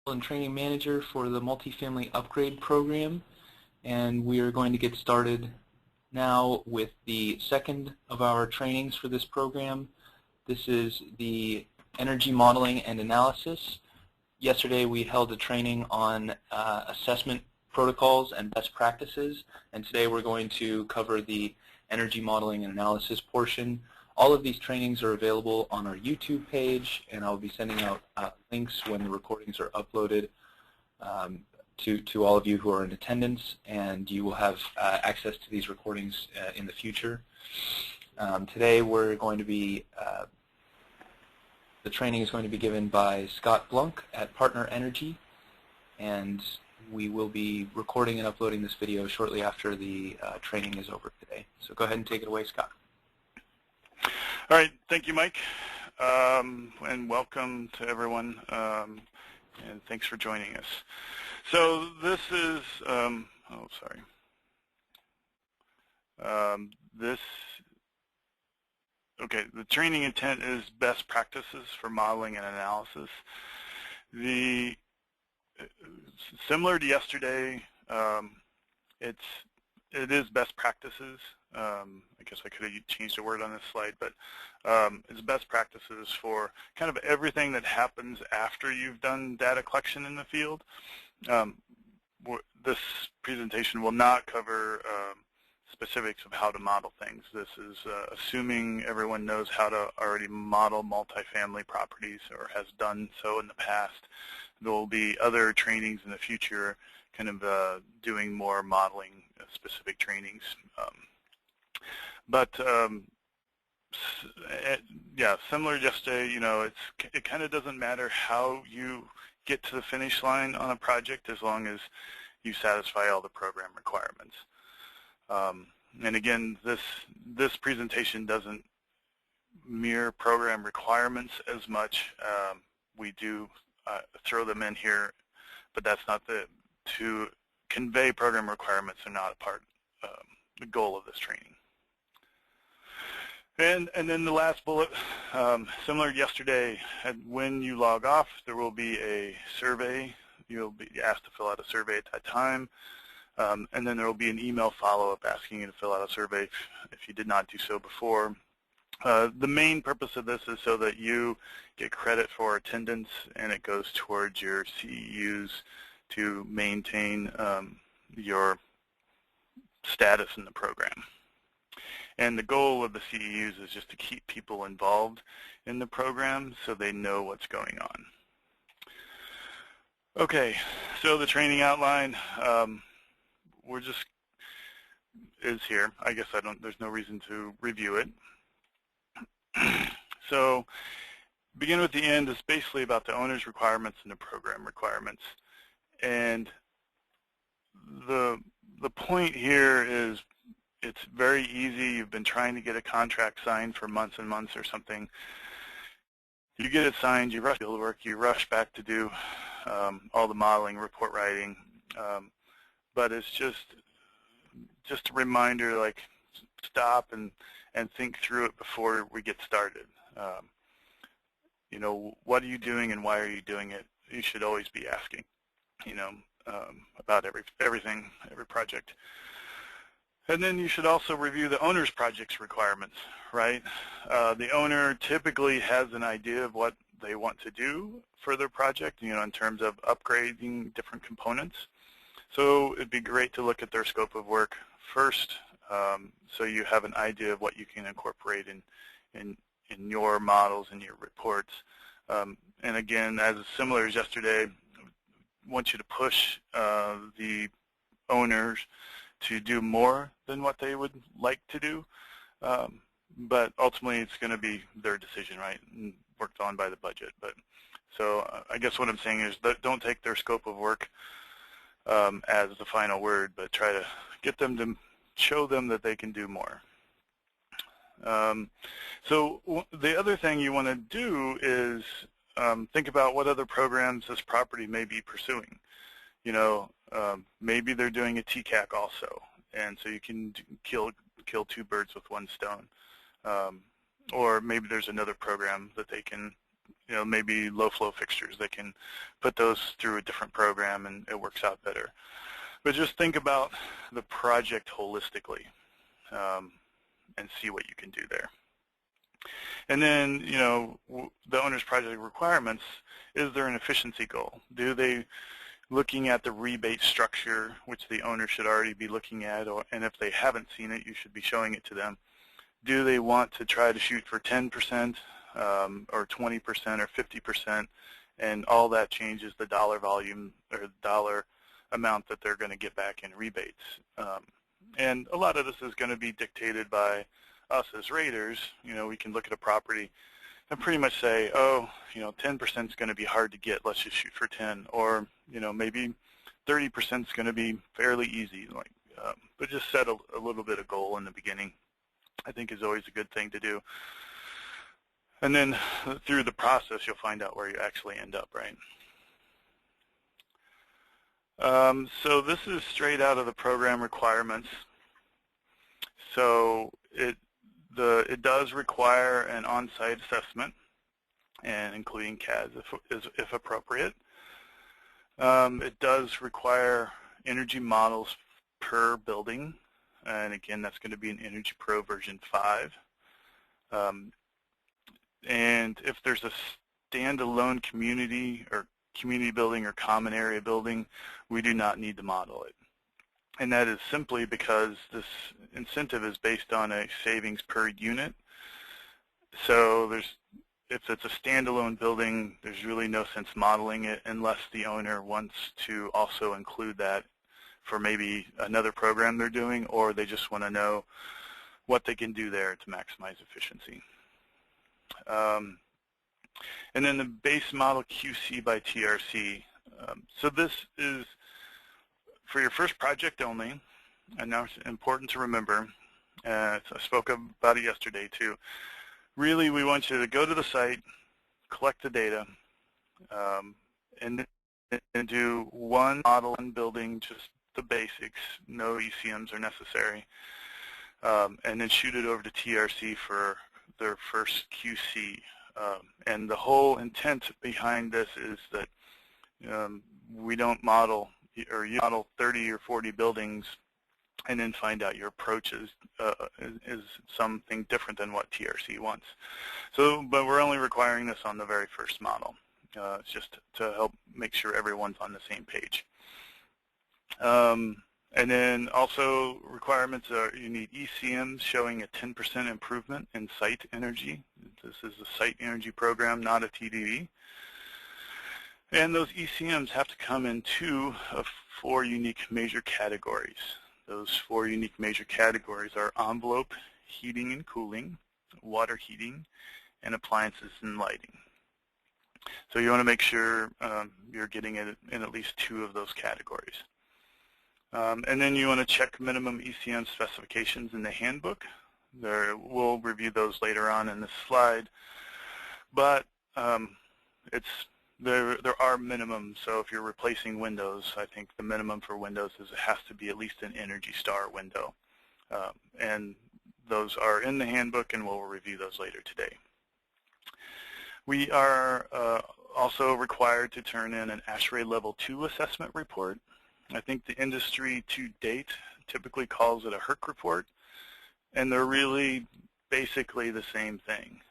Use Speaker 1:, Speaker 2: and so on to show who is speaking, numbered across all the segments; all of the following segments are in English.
Speaker 1: and Training Manager for the Multifamily Upgrade Program, and we are going to get started now with the second of our trainings for this program. This is the Energy Modeling and Analysis. Yesterday we held a training on assessment protocols and best practices, and today we're going to cover the Energy Modeling and Analysis portion. All of these trainings are available on our YouTube page, and I'll be sending out links when the recordings are uploaded to all of you who are in attendance, and you will have access to these recordings in the future. Today we're going to be, the training is going to be given by Scott Blunk at Partner Energy, and we will be recording and uploading this video shortly after the training is over today. So go ahead and take it away, Scott.
Speaker 2: All right, thank you, Mike, and welcome to everyone, and thanks for joining us. So this is, the training intent is best practices for modeling and analysis. Similar to yesterday, it is best practices. I guess I could have changed a word on this slide, but it's best practices for kind of everything that happens after you've done data collection in the field. This presentation will not cover specifics of how to model things. This is assuming everyone knows how to already model multifamily properties or has done so in the past. There will be other trainings in the future kind of doing more modeling specific trainings. Yeah, similar to yesterday, you know, it kind of doesn't matter how you get to the finish line on a project as long as you satisfy all the program requirements. And again, this presentation doesn't mirror program requirements as much. We do throw them in here, but that's not to convey program requirements are not a part the goal of this training. And then the last bullet, similar to yesterday, when you log off, there will be a survey. You'll be asked to fill out a survey at that time, and then there will be an email follow-up asking you to fill out a survey if you did not do so before. The main purpose of this is so that you get credit for attendance, and it goes towards your CEUs to maintain your status in the program. And the goal of the CEUs is just to keep people involved in the program so they know what's going on. Okay, so the training outline is here. I guess there's no reason to review it. So begin with the end is basically about the owner's requirements and the program requirements. And the point here is it's very easy. You've been trying to get a contract signed for months and months or something. You get it signed, you rush field work, you rush back to do all the modeling, report writing. But it's just a reminder, like, stop and think through it before we get started. You know, what are you doing and why are you doing it? You should always be asking, you know, about everything, every project. And then you should also review the owner's project's requirements, right? The owner typically has an idea of what they want to do for their project, you know, in terms of upgrading different components. So it'd be great to look at their scope of work first, so you have an idea of what you can incorporate in your models and your reports. And again, as similar as yesterday, I want you to push the owners to do more than what they would like to do, but ultimately it's going to be their decision, right, and worked on by the budget. But so I guess what I'm saying is that don't take their scope of work as the final word, but try to get them to show them that they can do more. So the other thing you want to do is think about what other programs this property may be pursuing. You know, maybe they're doing a TCAC also, and so you can kill two birds with one stone. Or maybe there's another program that they can maybe low flow fixtures. They can put those through a different program and it works out better. But just think about the project holistically and see what you can do there. And then, the owner's project requirements, is there an efficiency goal? Do they, looking at the rebate structure, which the owner should already be looking at, and if they haven't seen it, you should be showing it to them. Do they want to try to shoot for 10% or 20% or 50%, and all that changes the dollar volume or the dollar amount that they're going to get back in rebates? And a lot of this is going to be dictated by us as raters. We can look at a property and pretty much say, 10% is going to be hard to get, let's just shoot for 10, or maybe 30% is going to be fairly easy. But just set a little bit of goal in the beginning, I think, is always a good thing to do. And then through the process, you'll find out where you actually end up, right? So this is straight out of the program requirements. So it does require an on-site assessment, and including CADs if appropriate. It does require energy models per building, and again, that's going to be an Energy Pro version 5. And if there's a standalone community or community building or common area building, we do not need to model it. And that is simply because this incentive is based on a savings per unit. So if it's a standalone building, there's really no sense modeling it unless the owner wants to also include that for maybe another program they're doing, or they just want to know what they can do there to maximize efficiency. And then the base model QC by TRC. So this is for your first project only, and now it's important to remember, I spoke about it yesterday too. Really, we want you to go to the site, collect the data, and do one model and building, just the basics, no ECMs are necessary, and then shoot it over to TRC for their first QC. And the whole intent behind this is that we don't model, or you model 30 or 40 buildings and then find out your approach is something different than what TRC wants. So, but we're only requiring this on the very first model. It's just to help make sure everyone's on the same page. And then also requirements are you need ECMs showing a 10% improvement in site energy. This is a site energy program, not a TDD. And those ECMs have to come in 2 of 4 unique major categories. Those 4 unique major categories are envelope, heating and cooling, water heating, and appliances and lighting. So you want to make sure you're getting it in at least 2 of those categories. And then you want to check minimum ECM specifications in the handbook. We'll review those later on in this slide. But there are minimums. So if you're replacing windows, I think the minimum for windows is it has to be at least an Energy Star window. And those are in the handbook, and we'll review those later today. We are also required to turn in an ASHRAE Level 2 assessment report. I think the industry to date typically calls it a HERC report, and they're really basically the same thing.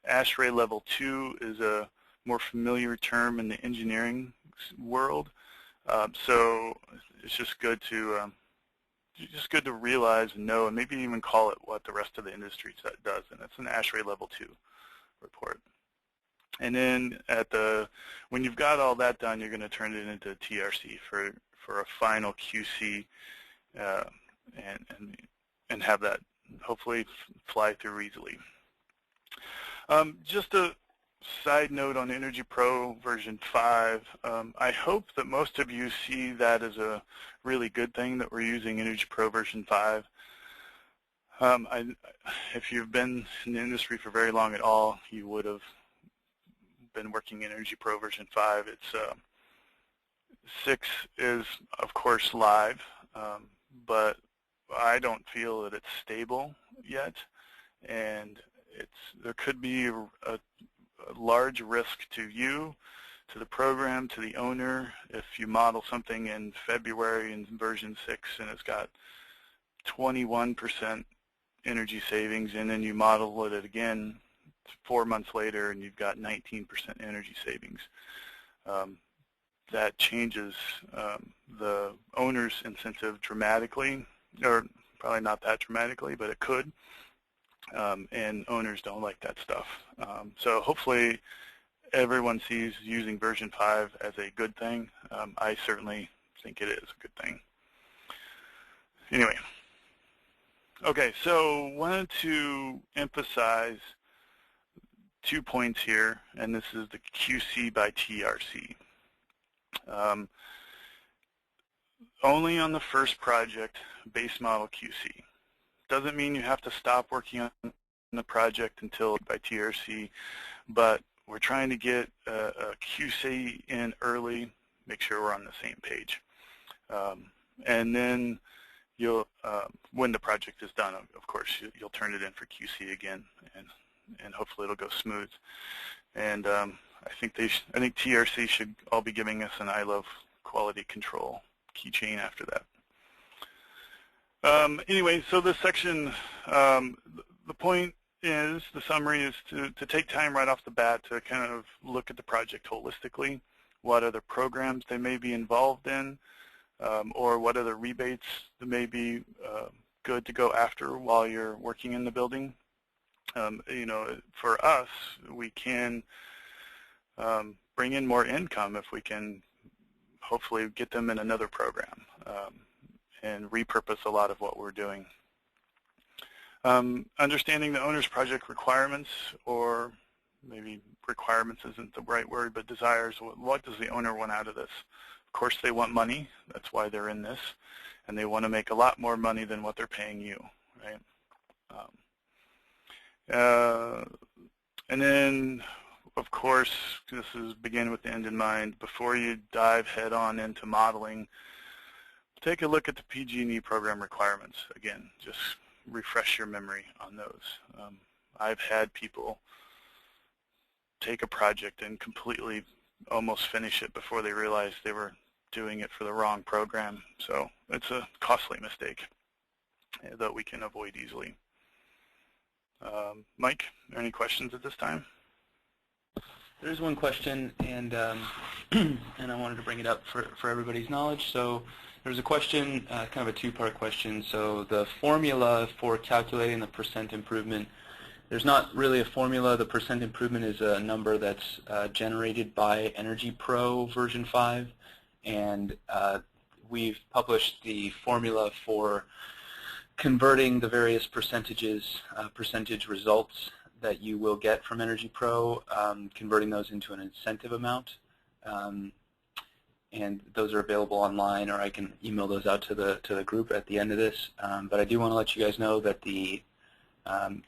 Speaker 2: ASHRAE Level 2 is a more familiar term in the engineering world, so it's just good to realize and know, and maybe even call it what the rest of the industry does, and it's an ASHRAE Level 2 report. And then when you've got all that done, you're going to turn it into TRC for a final QC and have that hopefully fly through easily. Just a side note on Energy Pro version 5, I hope that most of you see that as a really good thing that we're using Energy Pro version 5. If you've been in the industry for very long at all, you would have been working in Energy Pro version 5. It's 6 is of course live, but I don't feel that it's stable yet, and there could be a a large risk to you, to the program, to the owner. If you model something in February in version 6 and it's got 21% energy savings, and then you model it again 4 months later and you've got 19% energy savings, that changes the owner's incentive dramatically, or probably not that dramatically, but it could. And owners don't like that stuff. So hopefully everyone sees using version 5 as a good thing. I certainly think it is a good thing. Anyway, okay, so wanted to emphasize 2 points here, and this is the QC by TRC. Only on the first project, base model QC. Doesn't mean you have to stop working on the project until by TRC, but we're trying to get a QC in early, make sure we're on the same page. And then you'll, when the project is done, of course, you'll turn it in for QC again, and hopefully it'll go smooth. And I think TRC should all be giving us an I love quality control keychain after that. Anyway, so this section, the point is, the summary is to take time right off the bat to kind of look at the project holistically, what other programs they may be involved in, or what other rebates that may be good to go after while you're working in the building. You know, for us, we can bring in more income if we can hopefully get them in another program and repurpose a lot of what we're doing. Understanding the owner's project requirements, or maybe requirements isn't the right word, but desires. What does the owner want out of this? Of course they want money, that's why they're in this, and they want to make a lot more money than what they're paying you, right? And then, of course, this is begin with the end in mind. Before you dive head on into modeling, take a look at the PG&E program requirements. Again, just refresh your memory on those. I've had people take a project and completely almost finish it before they realized they were doing it for the wrong program. So it's a costly mistake that we can avoid easily. Mike, are there any questions at this time?
Speaker 1: There's one question, and and I wanted to bring it up for everybody's knowledge. So there's a question, kind of a two-part question. So the formula for calculating the percent improvement, there's not really a formula. The percent improvement is a number that's generated by Energy Pro version 5, and we've published the formula for converting the various percentage results that you will get from Energy Pro, converting those into an incentive amount. And those are available online, or I can email those out to the group at the end of this. But I do want to let you guys know that the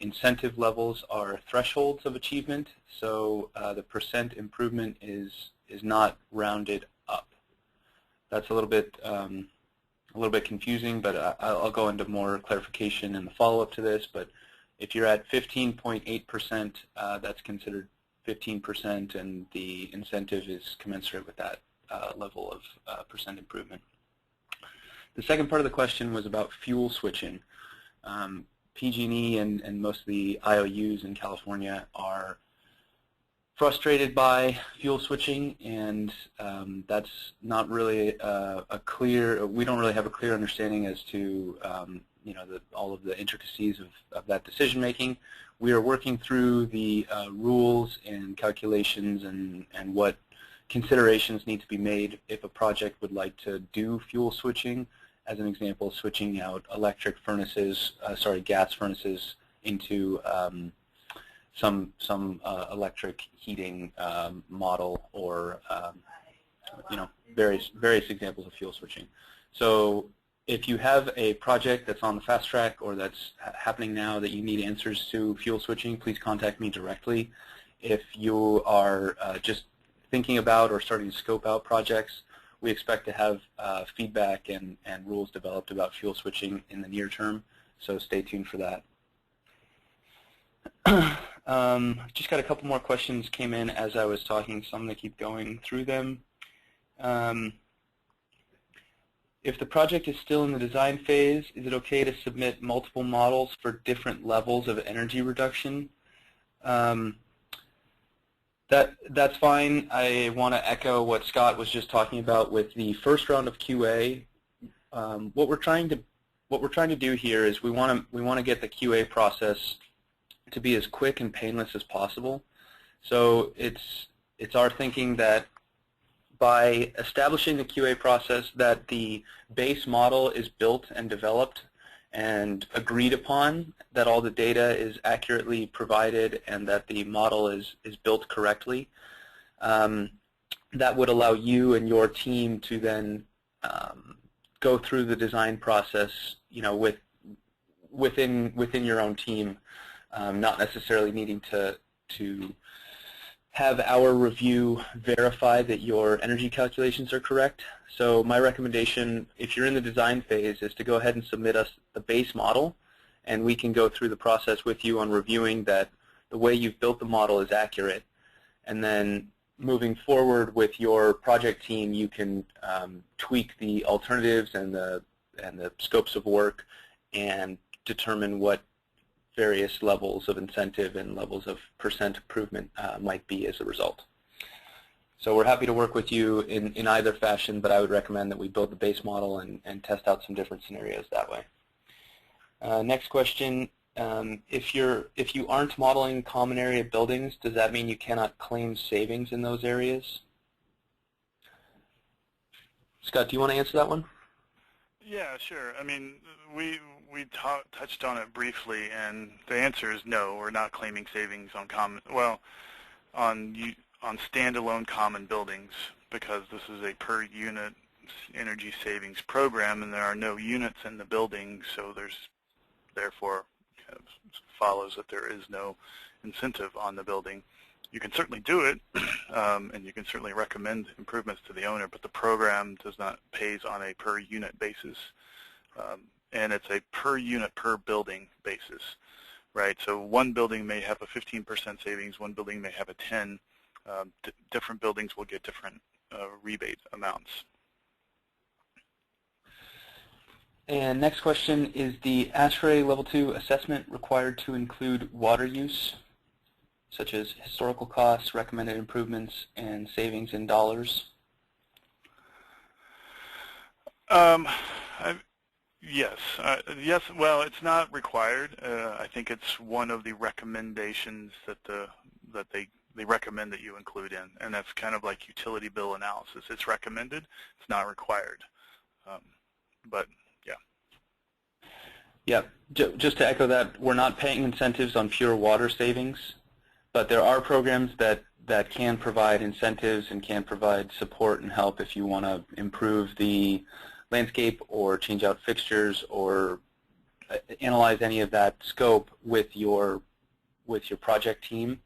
Speaker 1: incentive levels are thresholds of achievement, so the percent improvement is not rounded up. That's a little bit confusing, but I'll go into more clarification in the follow-up to this. But if you're at 15.8%, that's considered 15%, and the incentive is commensurate with that level of percent improvement. The second part of the question was about fuel switching. PG&E and most of the IOUs in California are frustrated by fuel switching, and that's not really we don't really have a clear understanding as to you know, all of the intricacies of that decision making. We are working through the rules and calculations and what considerations need to be made if a project would like to do fuel switching. As an example, switching out gas furnaces into some electric heating model, or you know, various examples of fuel switching. So if you have a project that's on the fast track or that's happening now that you need answers to fuel switching, please contact me directly. If you are just thinking about or starting to scope out projects, we expect to have feedback and rules developed about fuel switching in the near term, so stay tuned for that. Just got a couple more questions came in as I was talking, so I'm going to keep going through them. If the project is still in the design phase, is it okay to submit multiple models for different levels of energy reduction? That's fine. I want to echo what Scott was just talking about with the first round of QA. What we're trying to do here is we want to get the QA process to be as quick and painless as possible. So it's our thinking that by establishing the QA process, that the base model is built and developed and agreed upon, that all the data is accurately provided, and that the model is built correctly. That would allow you and your team to then go through the design process, within your own team, not necessarily needing to have our review verify that your energy calculations are correct. So my recommendation, if you're in the design phase, is to go ahead and submit us the base model, and we can go through the process with you on reviewing that the way you've built the model is accurate. And then moving forward with your project team, you can tweak the alternatives and the scopes of work and determine what various levels of incentive and levels of percent improvement might be as a result. So we're happy to work with you in either fashion, but I would recommend that we build the base model and test out some different scenarios that way. Next question, if you aren't modeling common area buildings, does that mean you cannot claim savings in those areas? Scott, do you want to answer that one?
Speaker 2: Yeah, sure. I mean, we touched on it briefly, and the answer is no. We're not claiming savings on on standalone common buildings, because this is a per unit energy savings program, and there are no units in the building, so therefore kind of follows that there is no incentive on the building. You can certainly do it, and you can certainly recommend improvements to the owner, but the program does not pays on a per unit basis, and it's a per unit per building basis, right? So one building may have a 15% savings, one building may have a 10. Different buildings will get different rebate amounts.
Speaker 1: And next question, is the ASHRAE Level 2 assessment required to include water use, such as historical costs, recommended improvements, and savings in dollars?
Speaker 2: Yes. Yes. Well, it's not required. I think it's one of the recommendations that they recommend that you include in, and that's kind of like utility bill analysis. It's recommended. It's not required. But yeah.
Speaker 1: Yeah. Just to echo that, we're not paying incentives on pure water savings, but there are programs that can provide incentives and can provide support and help if you want to improve the landscape or change out fixtures or analyze any of that scope with your project team.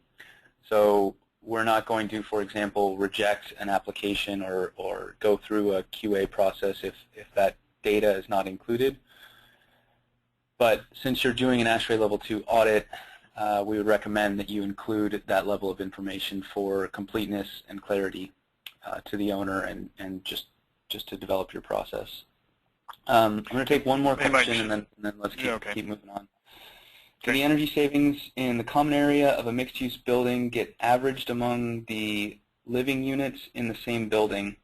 Speaker 1: So we're not going to, for example, reject an application or go through a QA process if that data is not included. But since you're doing an ASHRAE Level 2 audit, we would recommend that you include that level of information for completeness and clarity to the owner and just to develop your process. I'm going to take one more question and then let's keep moving on. Do the energy savings in the common area of a mixed-use building get averaged among the living units in the same building,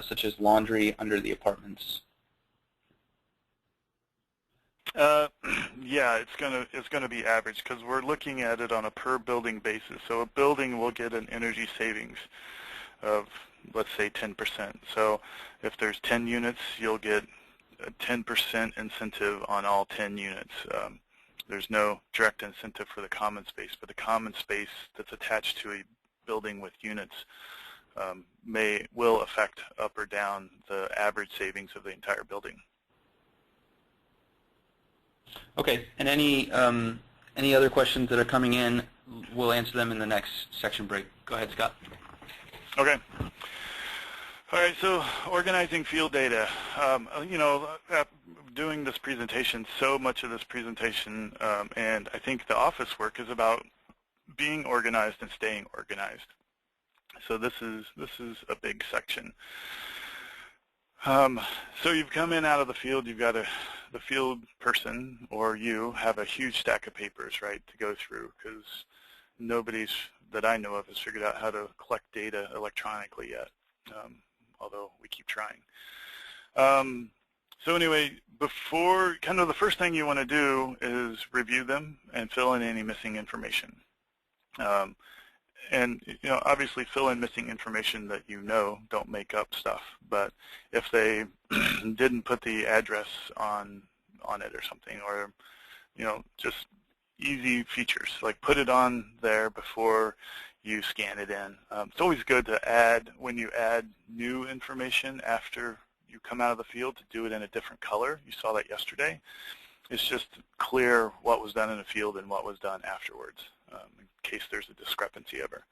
Speaker 1: such as laundry under the apartments?
Speaker 2: Yeah, it's gonna be average because we're looking at it on a per building basis. So a building will get an energy savings of, let's say, 10%. So if there's 10 units, you'll get a 10% incentive on all 10 units. There's no direct incentive for the common space, but the common space that's attached to a building with units will affect up or down the average savings of the entire building.
Speaker 1: Okay, and any other questions that are coming in, we'll answer them in the next section break. Go ahead, Scott.
Speaker 2: Okay. All right, so organizing field data. Doing this presentation, so much of this presentation, and I think the office work is about being organized and staying organized. So this is a big section. So you've come in out of the field, you've got the field person or you have a huge stack of papers, right, to go through, because nobody's that I know of has figured out how to collect data electronically yet, although we keep trying. So anyway, before, kind of the first thing you want to do is review them and fill in any missing information. And obviously fill in missing information that don't make up stuff. But if they didn't put the address on it or something, or just easy features, like put it on there before you scan it in. It's always good to add, when you add new information after you come out of the field, to do it in a different color. You saw that yesterday. It's just clear what was done in the field and what was done afterwards, in case there's a discrepancy ever.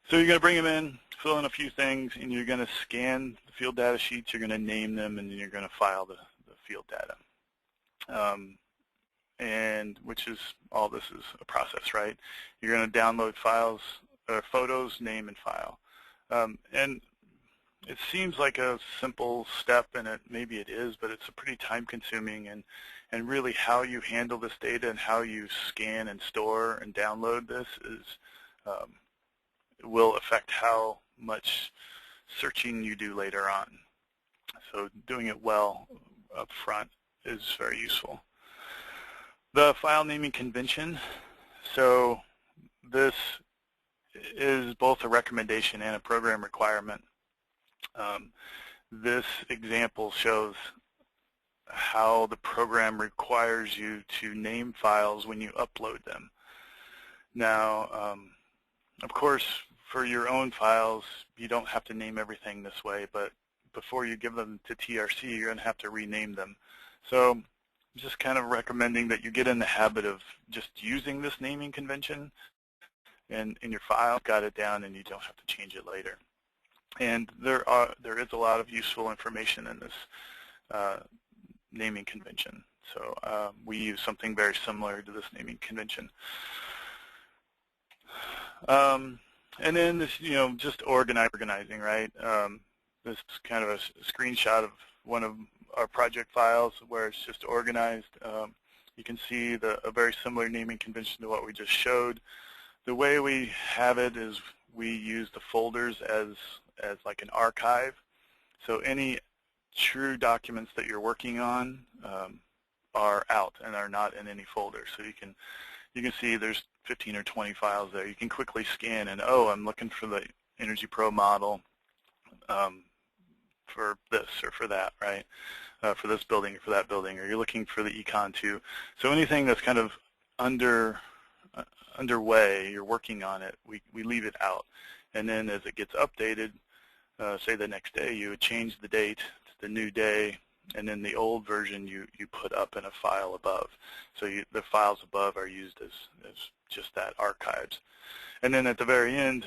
Speaker 2: So you're going to bring them in, fill in a few things, and you're going to scan the field data sheets. You're going to name them, and then you're going to file the field data. And which is, all this is a process, right? You're going to download files, or photos, name, and file. And it seems like a simple step, and maybe it is, but it's a pretty time-consuming, and really how you handle this data and how you scan and store and download this will affect how much searching you do later on. So doing it well up front is very useful. The file naming convention. So this is both a recommendation and a program requirement. This example shows how the program requires you to name files when you upload them. Now, of course, for your own files, you don't have to name everything this way, but before you give them to TRC, you're going to have to rename them. So just kind of recommending that you get in the habit of just using this naming convention, and in your file, got it down, and you don't have to change it later. And there is a lot of useful information in this naming convention. So we use something very similar to this naming convention. And then this, just organizing, right? This is kind of a screenshot of one of our project files where it's just organized. You can see a very similar naming convention to what we just showed. The way we have it is we use the folders as like an archive. So any true documents that you're working on are out and are not in any folder. So you can see there's 15 or 20 files there. You can quickly scan and, oh, I'm looking for the Energy Pro model for this or for that, right? For this building or for that building, or you're looking for the Econ 2. So anything that's kind of underway, you're working on it, we leave it out. And then as it gets updated, say the next day, you would change the date to the new day, and then the old version you put up in a file above. So the files above are used as just that, archives. And then at the very end,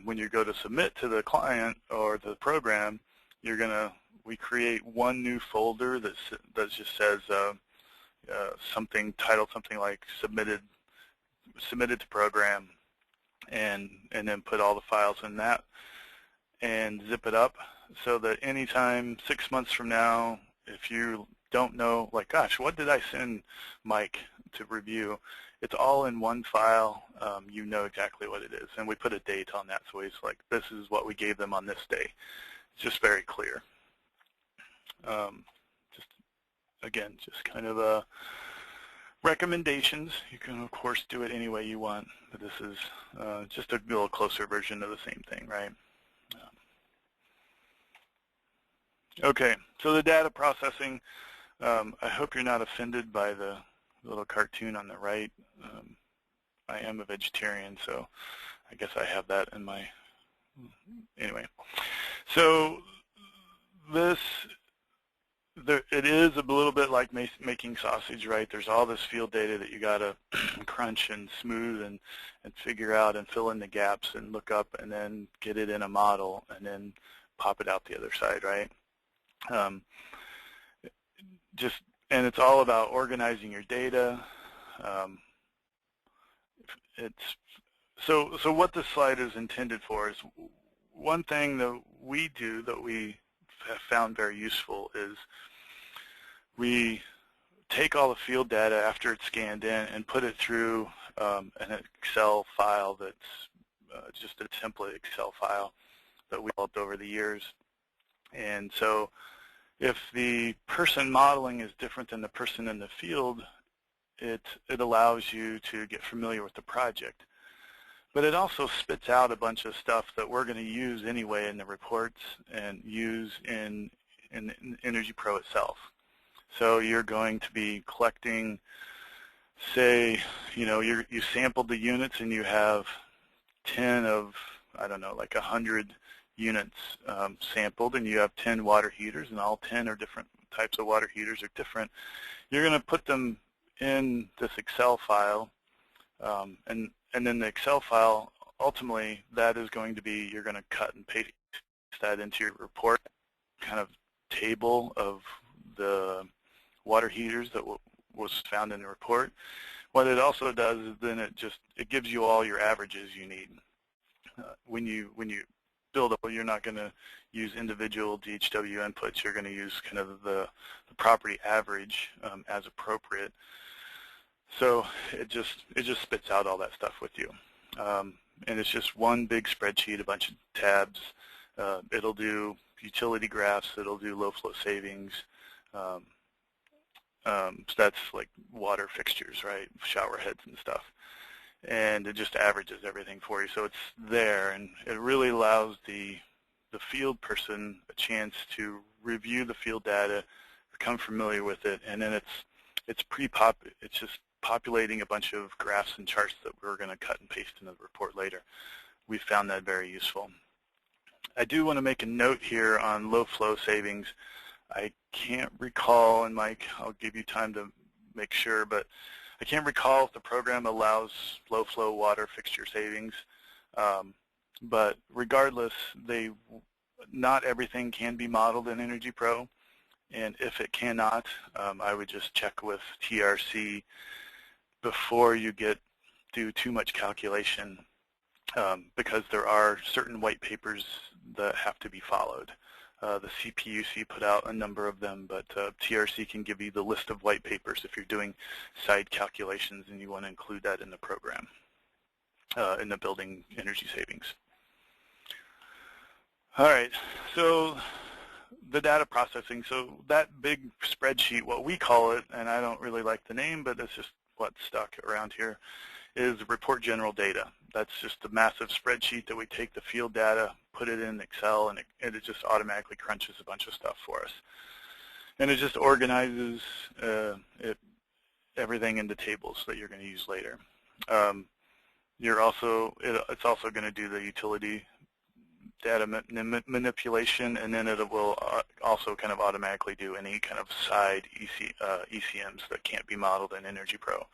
Speaker 2: when you go to submit to the client or the program, we create one new folder that just says something titled something like submitted to program, and then put all the files in that and zip it up, so that anytime 6 months from now, if you don't know, like, gosh, what did I send Mike to review, it's all in one file. You know exactly what it is, and we put a date on that, so it's like, this is what we gave them on this day. It's just very clear. Just kind of recommendations. You can, of course, do it any way you want, but this is just a little closer version of the same thing, right? Okay, so the data processing, I hope you're not offended by the little cartoon on the right. I am a vegetarian, so I guess I have that in my, anyway. So it is a little bit like making sausage, right? There's all this field data that you got to crunch and smooth and figure out and fill in the gaps and look up and then get it in a model and then pop it out the other side, right? And it's all about organizing your data. so what this slide is intended for is one thing that we do that we have found very useful is we take all the field data after it's scanned in and put it through an Excel file that's just a template Excel file that we developed over the years. And so if the person modeling is different than the person in the field, it allows you to get familiar with the project. But it also spits out a bunch of stuff that we're going to use anyway in the reports and use in Energy Pro itself. So you're going to be collecting, say, you sampled the units and you have 10 of, I don't know, like 100 units sampled, and you have 10 water heaters, and all 10 are different types of water heaters are different. You're going to put them in this Excel file, and then the Excel file, ultimately, that is going to be, you're going to cut and paste that into your report, kind of table of the water heaters that was found in the report. What it also does is then it gives you all your averages you need. When you build up, you're not going to use individual DHW inputs. You're going to use kind of the property average as appropriate. So it just spits out all that stuff with you, and it's just one big spreadsheet, a bunch of tabs. It'll do utility graphs. It'll do low flow savings. So that's like water fixtures, right? Shower heads and stuff. And it just averages everything for you. So it's there, and it really allows the field person a chance to review the field data, become familiar with it, and then it's just populating a bunch of graphs and charts that we're going to cut and paste into the report later. We found that very useful. I do want to make a note here on low flow savings. I can't recall, and Mike, I'll give you time to make sure, but I can't recall if the program allows low flow water fixture savings. But regardless, not everything can be modeled in Energy Pro, and if it cannot, I would just check with TRC before you do too much calculation, because there are certain white papers that have to be followed. The CPUC put out a number of them, but TRC can give you the list of white papers if you're doing side calculations and you want to include that in the program, in the building energy savings. All right, so the data processing. So that big spreadsheet, what we call it, and I don't really like the name, but it's just what's stuck around here, is report general data. That's just a massive spreadsheet that we take the field data, put it in Excel, and it just automatically crunches a bunch of stuff for us. And it just organizes everything into tables that you're going to use later. It's also going to do the utility data manipulation, and then it will also kind of automatically do any kind of side ECMs that can't be modeled in Energy Pro.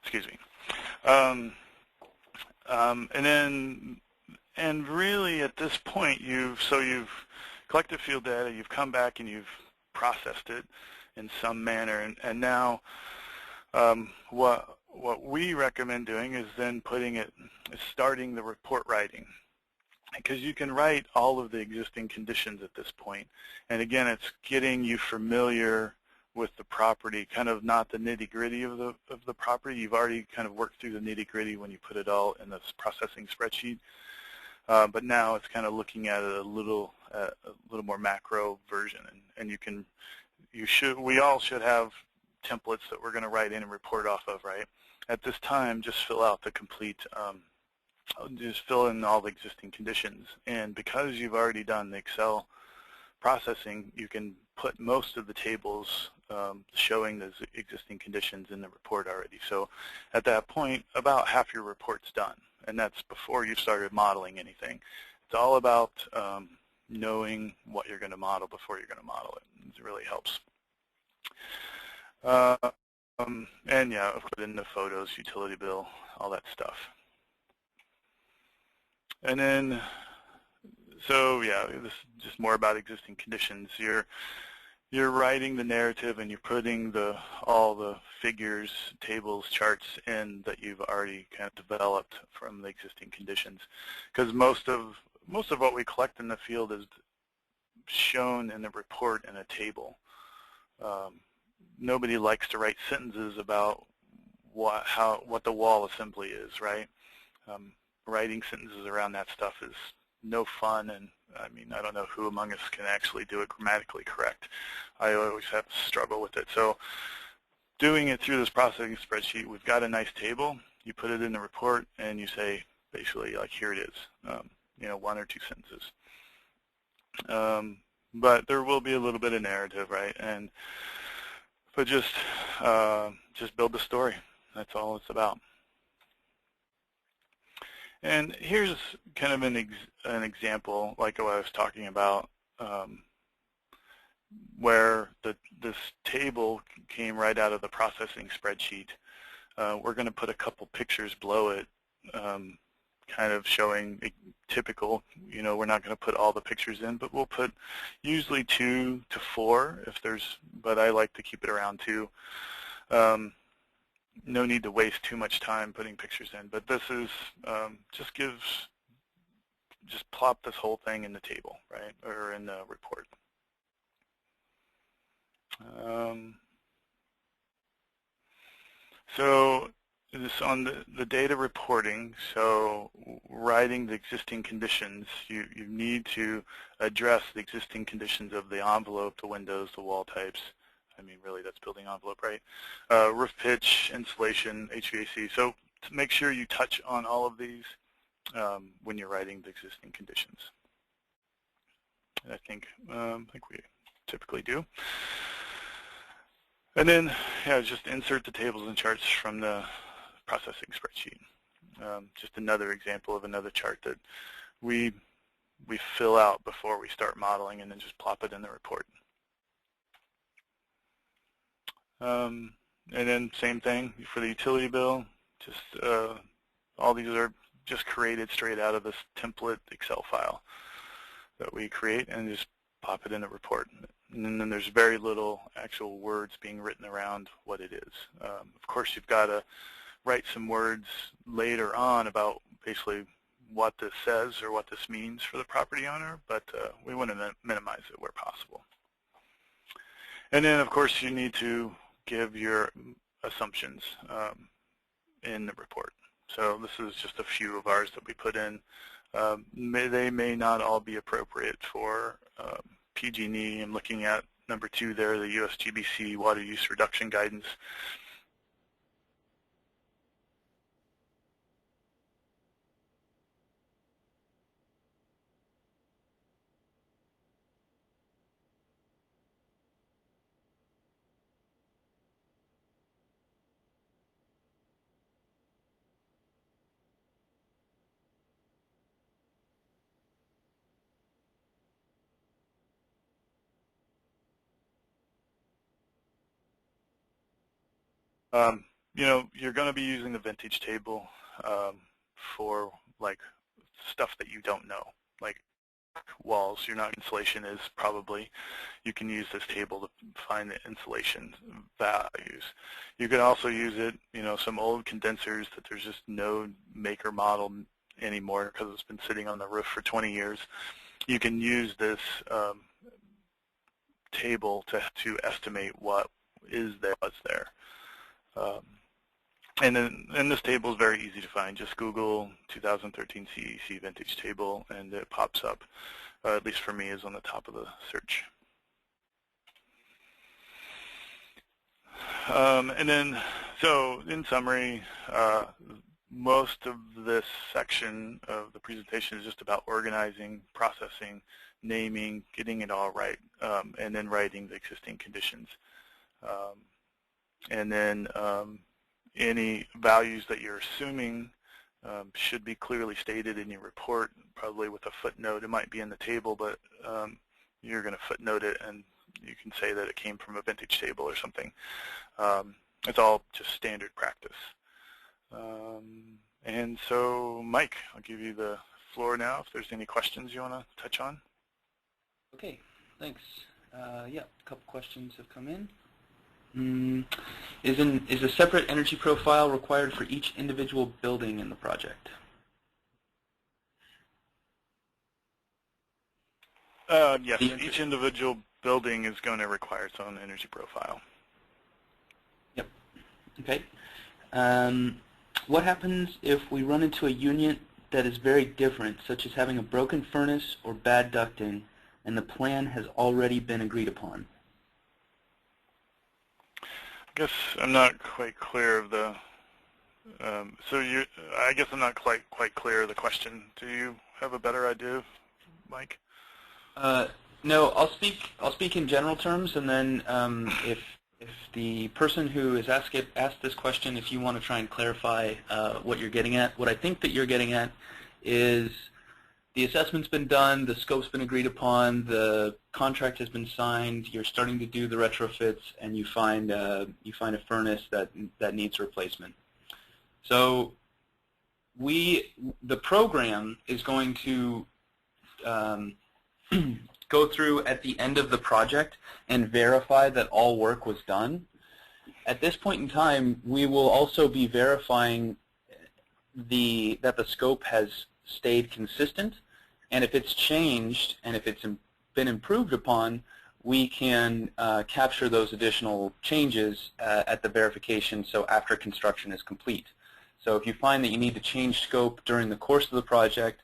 Speaker 2: Excuse me. And really at this point, you've collected field data, you've come back and you've processed it in some manner, and now what we recommend doing is then starting the report writing, because you can write all of the existing conditions at this point. And again, it's getting you familiar with the property, kind of not the nitty-gritty of the property. You've already kind of worked through the nitty-gritty when you put it all in this processing spreadsheet. But now it's kind of looking at it a little more macro version, and we all should have templates that we're going to write in and report off of, right? At this time, just fill out the complete, just fill in all the existing conditions. And because you've already done the Excel processing, you can put most of the tables showing those existing conditions in the report already. So at that point, about half your report's done, and that's before you've started modeling anything. It's all about knowing what you're going to model before you're going to model it. It really helps. And yeah, of course, in the photos, utility bill, all that stuff. And then, so yeah, this is just more about existing conditions. you're writing the narrative and you're putting all the figures, tables, charts in that you've already kind of developed from the existing conditions. Because most of what we collect in the field is shown in the report in a table. Nobody likes to write sentences about what the wall assembly is, right? Writing sentences around that stuff is no fun, and I mean, I don't know who among us can actually do it grammatically correct. I always have to struggle with it. So doing it through this processing spreadsheet, we've got a nice table. You put it in the report, and you say, basically, like, here it is, you know, 1 or 2 sentences. But there will be a little bit of narrative, right? But just build the story. That's all it's about. And here's kind of an example, like what I was talking about, where this table came right out of the processing spreadsheet. We're going to put a couple pictures below it, kind of showing typical. You know, we're not going to put all the pictures in, but we'll put usually 2 to 4 if there's. But I like to keep it around 2. No need to waste too much time putting pictures in, but this is just plop this whole thing in the table, right, or in the report. So this on the data reporting, so writing the existing conditions, you need to address the existing conditions of the envelope, the windows, the wall types. I mean, really, that's building envelope, right? Roof pitch, insulation, HVAC. So to make sure you touch on all of these when you're writing the existing conditions. I think we typically do. And then, yeah, just insert the tables and charts from the processing spreadsheet. Just another example of another chart that we fill out before we start modeling, and then just plop it in the report. And then same thing for the utility bill. Just all these are just created straight out of this template Excel file that we create, and just pop it in the report. And then there's very little actual words being written around what it is. Of course, you've got to write some words later on about basically what this says or what this means for the property owner, but we want to minimize it where possible. And then, of course, you need to give your assumptions in the report. So this is just a few of ours that we put in. They may not all be appropriate for PG&E. I'm looking at number 2 there, the USGBC water use reduction guidance. You know, you're going to be using the vintage table for like stuff that you don't know, like walls. You're not insulation is probably. You can use this table to find the insulation values. You can also use it, you know, some old condensers that there's just no make or model anymore because it's been sitting on the roof for 20 years. You can use this table to estimate what is there, what's there. And this table is very easy to find. Just Google 2013 CEC vintage table, and it pops up. At least for me, is on the top of the search. And then, so in summary, most of this section of the presentation is just about organizing, processing, naming, getting it all right, and then writing the existing conditions. And then any values that you're assuming should be clearly stated in your report, probably with a footnote. It might be in the table, but you're going to footnote it, and you can say that it came from a vintage table or something. It's all just standard practice. And so, Mike, I'll give you the floor now if there's any questions you want to touch on.
Speaker 1: Okay, thanks. Yeah, a couple questions have come in. Is a separate energy profile required for each individual building in the project?
Speaker 2: Yes, each individual building is going to require its own energy profile.
Speaker 1: Yep. Okay. What happens if we run into a unit that is very different, such as having a broken furnace or bad ducting, and the plan has already been agreed upon?
Speaker 2: I guess I'm not quite clear of the. I guess I'm not quite clear of the question. Do you have a better idea, Mike?
Speaker 1: No, I'll speak in general terms, and then if the person who has asked this question, if you want to try and clarify what you're getting at, what I think that you're getting at is the assessment's been done, the scope's been agreed upon, the contract has been signed, you're starting to do the retrofits, and you find a furnace that needs replacement. So the program is going to go through at the end of the project and verify that all work was done. At this point in time, we will also be verifying that the scope has stayed consistent, and if it's changed and if it's been improved upon, we can capture those additional changes at the verification, so after construction is complete. So if you find that you need to change scope during the course of the project,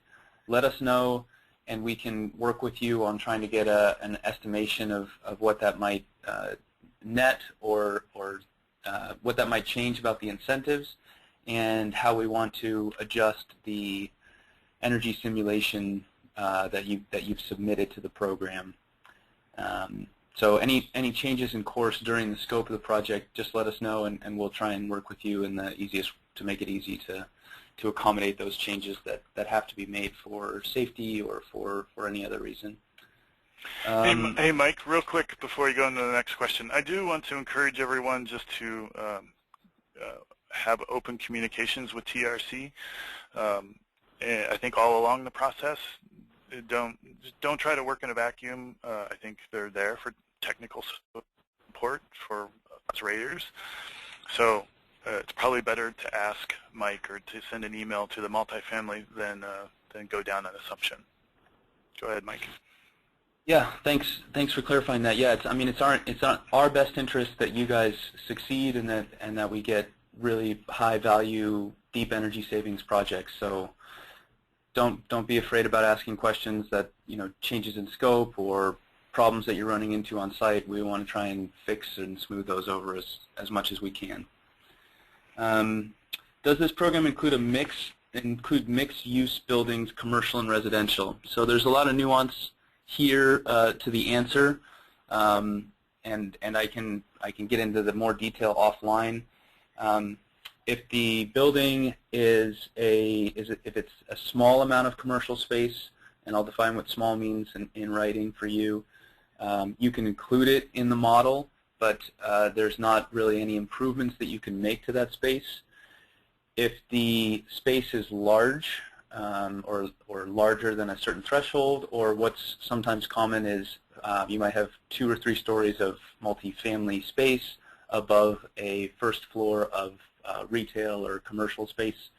Speaker 1: let us know, and we can work with you on trying to get an estimation of what that might net or what that might change about the incentives, and how we want to adjust the energy simulation that you've submitted to the program. So any changes in course during the scope of the project, just let us know, and we'll try and work with you in the easiest to make it easy to accommodate those changes that have to be made for safety or for any other reason.
Speaker 2: Hey, Mike, real quick before you go into the next question, I do want to encourage everyone just to have open communications with TRC. I think all along the process, don't try to work in a vacuum. I think they're there for technical support for us raters. So it's probably better to ask Mike or to send an email to the multifamily than go down an assumption. Go ahead, Mike.
Speaker 1: Yeah, thanks for clarifying that. Yeah, it's our best interest that you guys succeed and that we get really high value, deep energy savings projects. So don't be afraid about asking questions that, changes in scope or problems that you're running into on site. We want to try and fix and smooth those over as much as we can. Does this program include mixed use buildings, commercial and residential? So there's a lot of nuance here to the answer, and I can get into the more detail offline. If the building if it's a small amount of commercial space, and I'll define what small means in writing for you, you can include it in the model, but there's not really any improvements that you can make to that space. If the space is large or larger than a certain threshold, or what's sometimes common is you might have 2 or 3 stories of multifamily space above a first floor of retail or commercial space.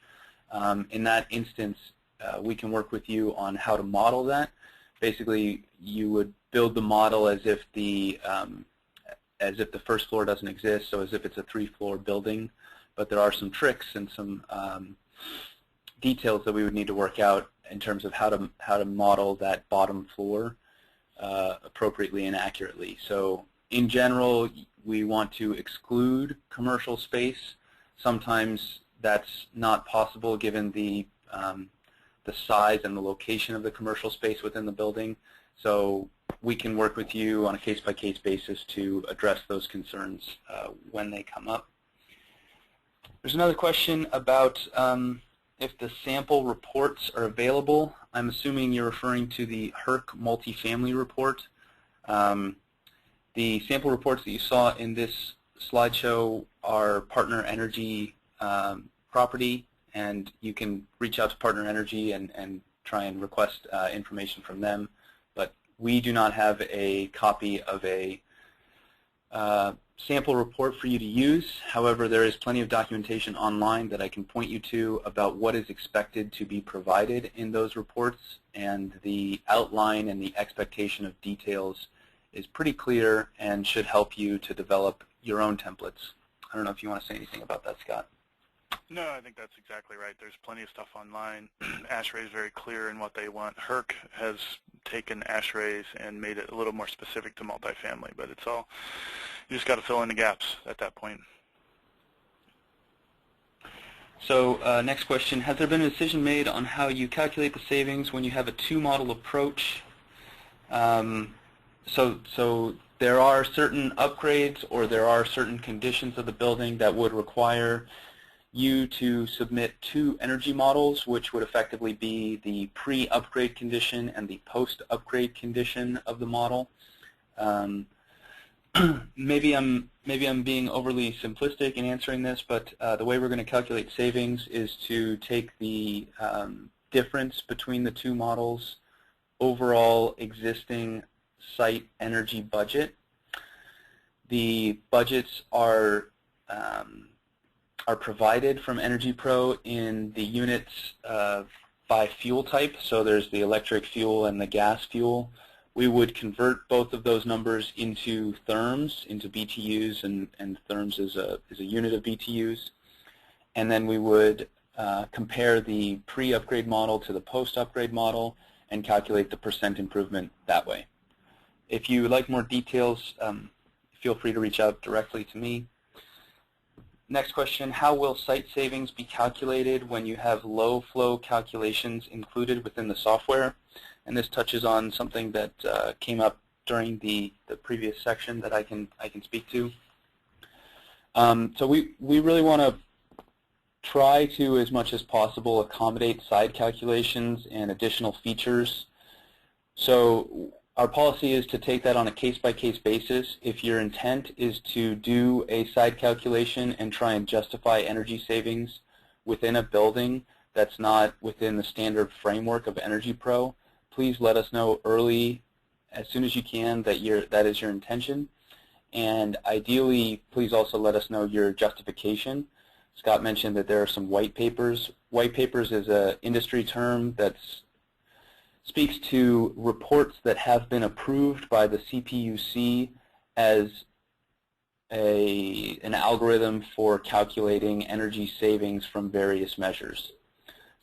Speaker 1: In that instance, we can work with you on how to model that. Basically, you would build the model as if the first floor doesn't exist, so as if it's a 3-floor building. But there are some tricks and some details that we would need to work out in terms of how to model that bottom floor appropriately and accurately. So in general, we want to exclude commercial space. Sometimes that's not possible given the size and the location of the commercial space within the building. So we can work with you on a case-by-case basis to address those concerns when they come up. There's another question about if the sample reports are available. I'm assuming you're referring to the HERC multifamily report. The sample reports that you saw in this slideshow are Partner Energy property, and you can reach out to Partner Energy and try and request information from them. But we do not have a copy of a sample report for you to use. However, there is plenty of documentation online that I can point you to about what is expected to be provided in those reports, and the outline and the expectation of details is pretty clear and should help you to develop your own templates. I don't know if you want to say anything about that, Scott.
Speaker 2: No, I think that's exactly right. There's plenty of stuff online. ASHRAE is very clear in what they want. HERC has taken ASHRAEs and made it a little more specific to multifamily, but it's all, you just got to fill in the gaps at that point.
Speaker 1: So next question, has there been a decision made on how you calculate the savings when you have a two-model approach? So there are certain upgrades or there are certain conditions of the building that would require you to submit two energy models, which would effectively be the pre-upgrade condition and the post-upgrade condition of the model. Maybe I'm being overly simplistic in answering this, but the way we're going to calculate savings is to take the difference between the two models' overall existing site energy budget. The budgets are provided from Energy Pro in the units by fuel type. So there's the electric fuel and the gas fuel. We would convert both of those numbers into therms, into BTUs, and therms is a unit of BTUs. And then we would compare the pre-upgrade model to the post-upgrade model and calculate the percent improvement that way. If you would like more details, feel free to reach out directly to me. Next question, how will site savings be calculated when you have low flow calculations included within the software? And this touches on something that came up during the previous section that I can speak to. So we really want to try to, as much as possible, accommodate side calculations and additional features. So our policy is to take that on a case-by-case basis. If your intent is to do a side calculation and try and justify energy savings within a building that's not within the standard framework of Energy Pro, please let us know early, as soon as you can, that that is your intention. And ideally, please also let us know your justification. Scott mentioned that there are some white papers. White papers is an industry term that speaks to reports that have been approved by the CPUC as an algorithm for calculating energy savings from various measures.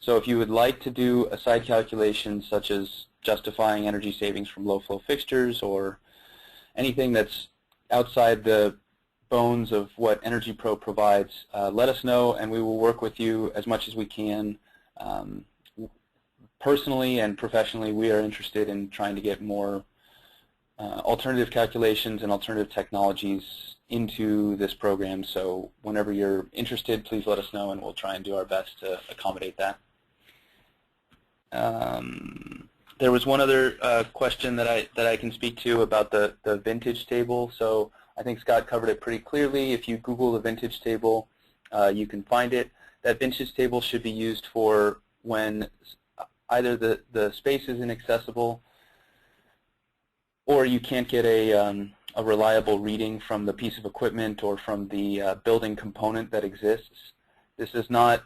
Speaker 1: So if you would like to do a side calculation such as justifying energy savings from low flow fixtures or anything that's outside the bones of what Energy Pro provides, let us know and we will work with you as much as we can. Personally and professionally, we are interested in trying to get more alternative calculations and alternative technologies into this program. So whenever you're interested, please let us know and we'll try and do our best to accommodate that. There was one other question that I can speak to about the vintage table. So I think Scott covered it pretty clearly. If you Google the vintage table, you can find it. That vintage table should be used for when either the space is inaccessible or you can't get a reliable reading from the piece of equipment or from the building component that exists. This is not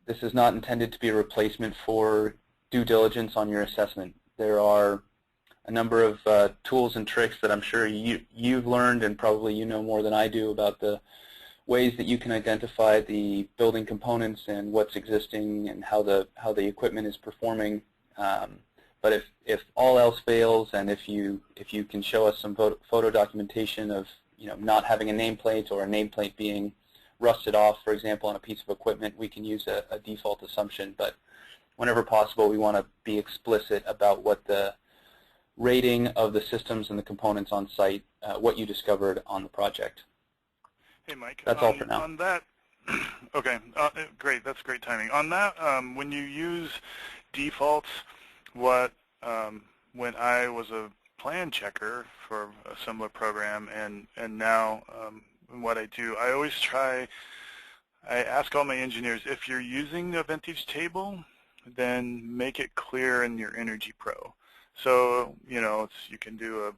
Speaker 1: intended to be a replacement for due diligence on your assessment. There are a number of tools and tricks that I'm sure you've learned, and probably you know more than I do about the ways that you can identify the building components and what's existing and how the equipment is performing. But if all else fails, and if you can show us some photo documentation of not having a nameplate or a nameplate being rusted off, for example, on a piece of equipment, we can use a default assumption. But whenever possible, we want to be explicit about what the rating of the systems and the components on site, what you discovered on the project.
Speaker 2: Hey, Mike.
Speaker 1: That's all for now.
Speaker 2: On that, okay, great. That's great timing. On that, when you use defaults, when I was a plan checker for a similar program, and now what I do, I always I ask all my engineers, if you're using the vintage table, then make it clear in your Energy Pro. So, you can do a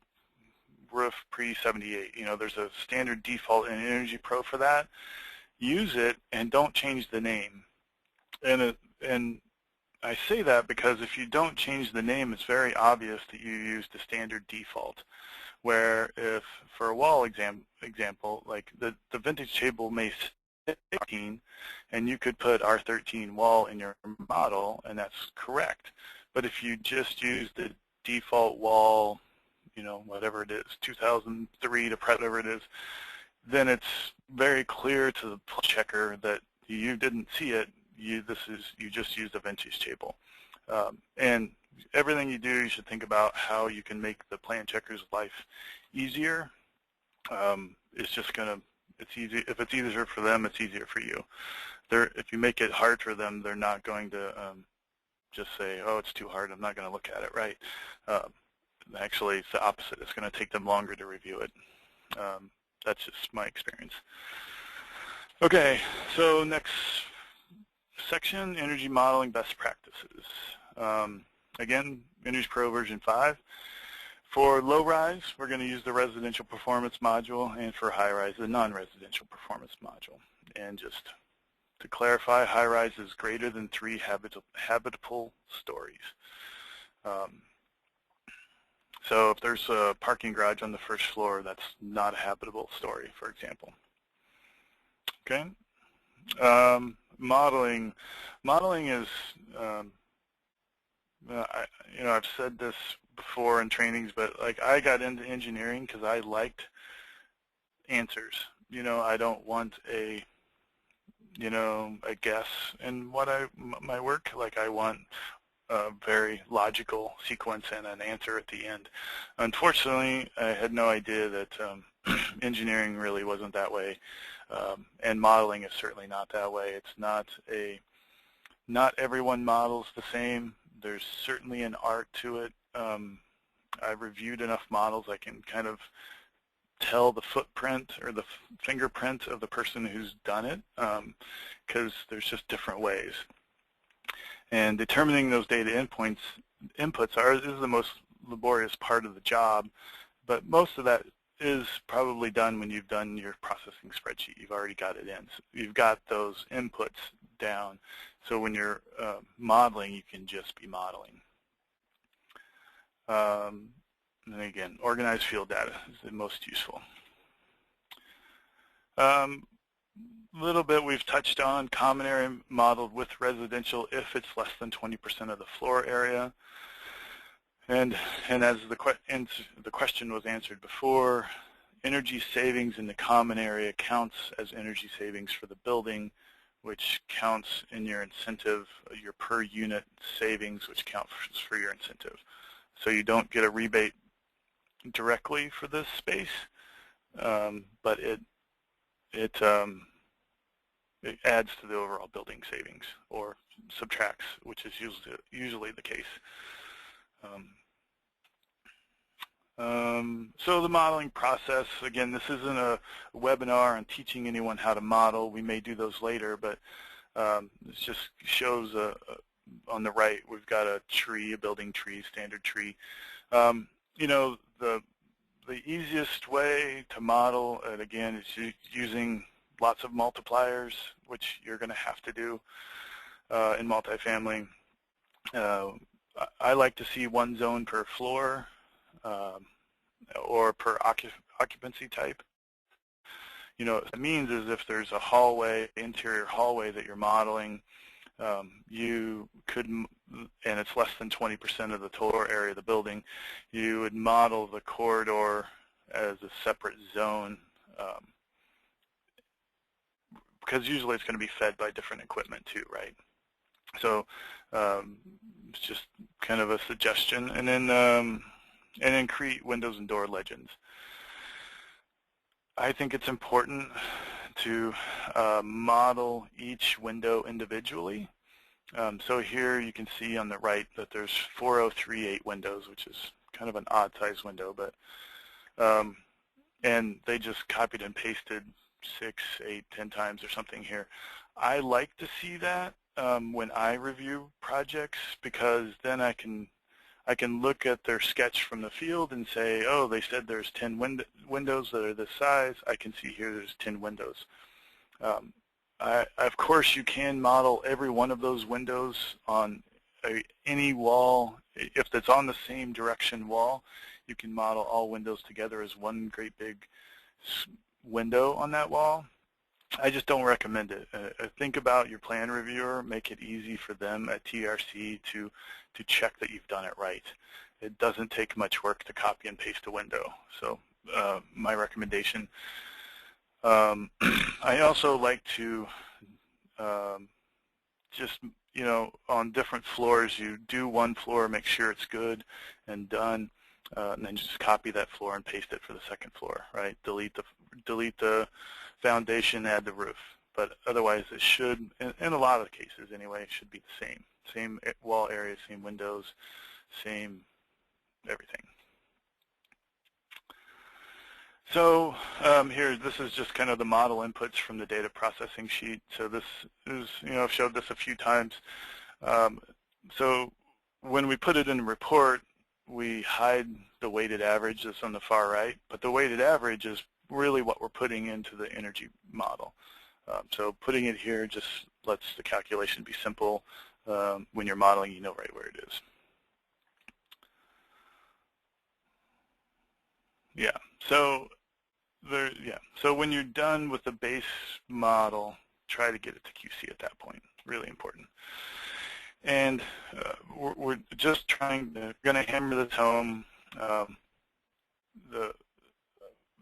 Speaker 2: roof pre-78. There's a standard default in Energy Pro for that. Use it and don't change the name. And I say that because if you don't change the name, it's very obvious that you used the standard default. Where if, for a wall example, like the vintage table may say 13, and you could put R13 wall in your model, and that's correct. But if you just use the default wall, whatever it is, 2003 to whatever it is, then it's very clear to the checker that you didn't see it. You just used a vintage table. And everything you do, you should think about how you can make the plan checker's life easier. It's easy. If it's easier for them, it's easier for you. If you make it hard for them, they're not going to just say, oh, it's too hard, I'm not going to look at it, right? Actually, it's the opposite. It's going to take them longer to review it. That's just my experience. Okay, so next section, energy modeling best practices. Again, Energy Pro version 5. For low-rise, we're going to use the residential performance module, and for high-rise, the non-residential performance module. And just to clarify, high-rise is greater than 3 habitable stories. So if there's a parking garage on the first floor, that's not a habitable story, for example. Okay. Modeling is, I've said this before in trainings, but like I got into engineering because I liked answers. I don't want a guess in my work. Like I want a very logical sequence and an answer at the end. Unfortunately, I had no idea that engineering really wasn't that way, and modeling is certainly not that way. It's not everyone models the same. There's certainly an art to it. I've reviewed enough models I can kind of tell the footprint or the fingerprint of the person who's done it, because there's just different ways. And determining those data inputs is the most laborious part of the job, but most of that is probably done when you've done your processing spreadsheet. You've already got it in. So you've got those inputs down. So when you're modeling, you can just be modeling. And again, organized field data is the most useful. Little bit we've touched on, common area modeled with residential if it's less than 20% of the floor area. And as the question was answered before, energy savings in the common area counts as energy savings for the building, which counts in your incentive, your per unit savings, which counts for your incentive. So you don't get a rebate directly for this space, but it adds to the overall building savings, or subtracts, which is usually the case. So the modeling process, again, this isn't a webinar on teaching anyone how to model. We may do those later, but this just shows on the right, we've got a tree, a building tree, standard tree. The easiest way to model it, again, is using lots of multipliers, which you're going to have to do in multifamily. I like to see one zone per floor or per occupancy type. What it means is if there's a hallway, interior hallway that you're modeling, you could, and it's less than 20% of the total area of the building, you would model the corridor as a separate zone, because usually it's going to be fed by different equipment too, right? So it's just kind of a suggestion. And then create windows and door legends. I think it's important to model each window individually. So here you can see on the right that there's 4038 windows, which is kind of an odd size window, but and they just copied and pasted 6, 8, 10 times or something here. I like to see that when I review projects, because then I can I can look at their sketch from the field and say, oh, they said there's 10 windows that are this size. I can see here there's 10 windows. Of course, you can model every one of those windows on any wall. If it's on the same direction wall, you can model all windows together as one great big window on that wall. I just don't recommend it. Think about your plan reviewer. Make it easy for them at TRC to check that you've done it right. It doesn't take much work to copy and paste a window. So my recommendation. I also like to just, on different floors, you do one floor, make sure it's good and done, and then just copy that floor and paste it for the second floor, right? Delete the foundation, add the roof. But otherwise, it should, in a lot of cases anyway, it should be the same. Same wall area, same windows, same everything. So here, this is just kind of the model inputs from the data processing sheet. So this is, I've showed this a few times. So when we put it in the report, we hide the weighted average that's on the far right, but the weighted average is really what we're putting into the energy model. So putting it here just lets the calculation be simple. When you're modeling, you know right where it is. Yeah. So So when you're done with the base model, try to get it to QC at that point. Really important. And we're just going to hammer this home.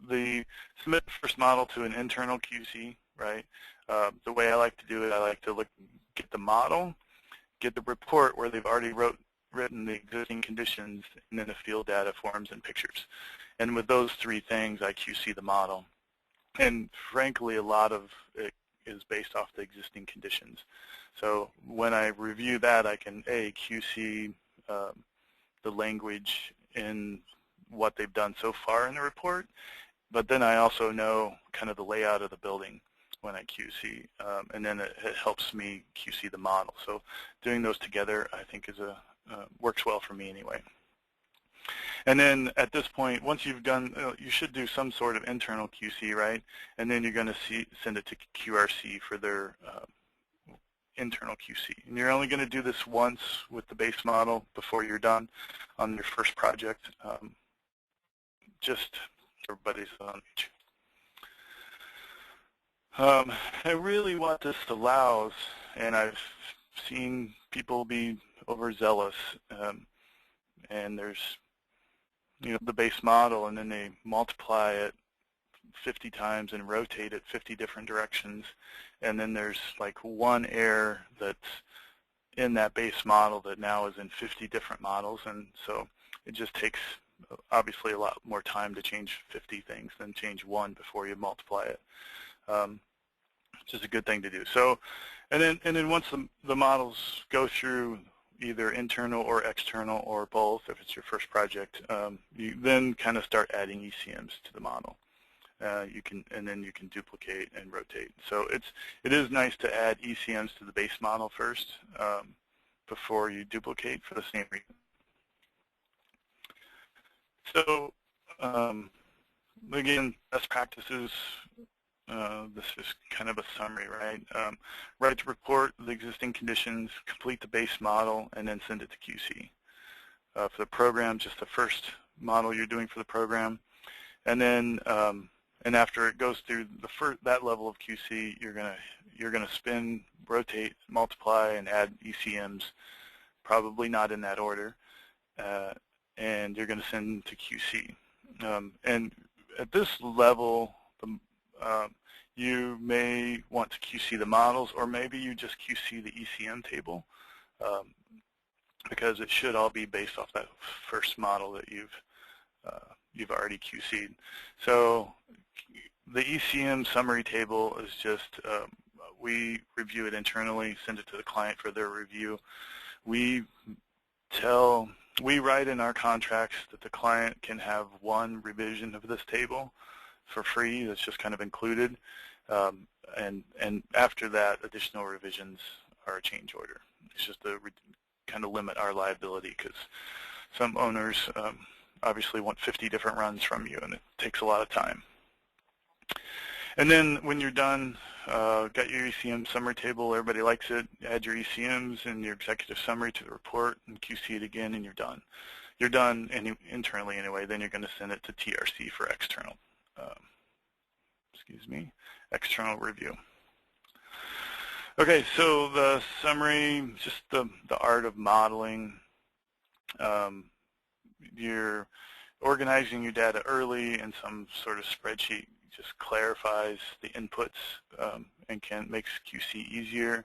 Speaker 2: The submit first model to an internal QC, right? The way I like to do it, I like to get the model, get the report where they've already written the existing conditions, and then the field data, forms, and pictures. And with those three things, I QC the model. And frankly, a lot of it is based off the existing conditions. So when I review that, I can QC the language in what they've done so far in the report, but then I also know kind of the layout of the building when I QC, and then it helps me QC the model. So doing those together, I think, is works well for me anyway. And then at this point, once you've done, you should do some sort of internal QC, right? And then you're going to send it to QRC for their internal QC. And you're only going to do this once with the base model before you're done on your first project. Just everybody's on each. And really what this allows, and I've seen people be overzealous, and there's the base model, and then they multiply it 50 times and rotate it 50 different directions, and then there's like one error that's in that base model that now is in 50 different models, and so it just takes obviously a lot more time to change 50 things than change one before you multiply it, which is a good thing to do. So, and then once the models go through either internal or external or both, if it's your first project, you then kind of start adding ECMs to the model. And then you can duplicate and rotate. So it is nice to add ECMs to the base model first before you duplicate for the same reason. So again, best practices. This is kind of a summary, right? Write the report, the existing conditions, complete the base model, and then send it to QC. For the program, just the first model you're doing for the program. And then, and after it goes through that level of QC, you're gonna spin, rotate, multiply, and add ECMs, probably not in that order, and you're gonna send to QC. And at this level, you may want to QC the models, or maybe you just QC the ECM table, because it should all be based off that first model that you've already QC'd. So the ECM summary table is just, we review it internally, send it to the client for their review. We write in our contracts that the client can have one revision of this table for free. That's just kind of included. And after that, additional revisions are a change order. It's just to kind of limit our liability, because some owners obviously want 50 different runs from you, and it takes a lot of time. And then when you're done, got your ECM summary table, everybody likes it, add your ECMs and your executive summary to the report and QC it again, and you're done. You're done internally anyway, then you're going to send it to TRC for external, external review. Okay, so the summary, just the art of modeling. You're organizing your data early in some sort of spreadsheet, just clarifies the inputs and makes QC easier.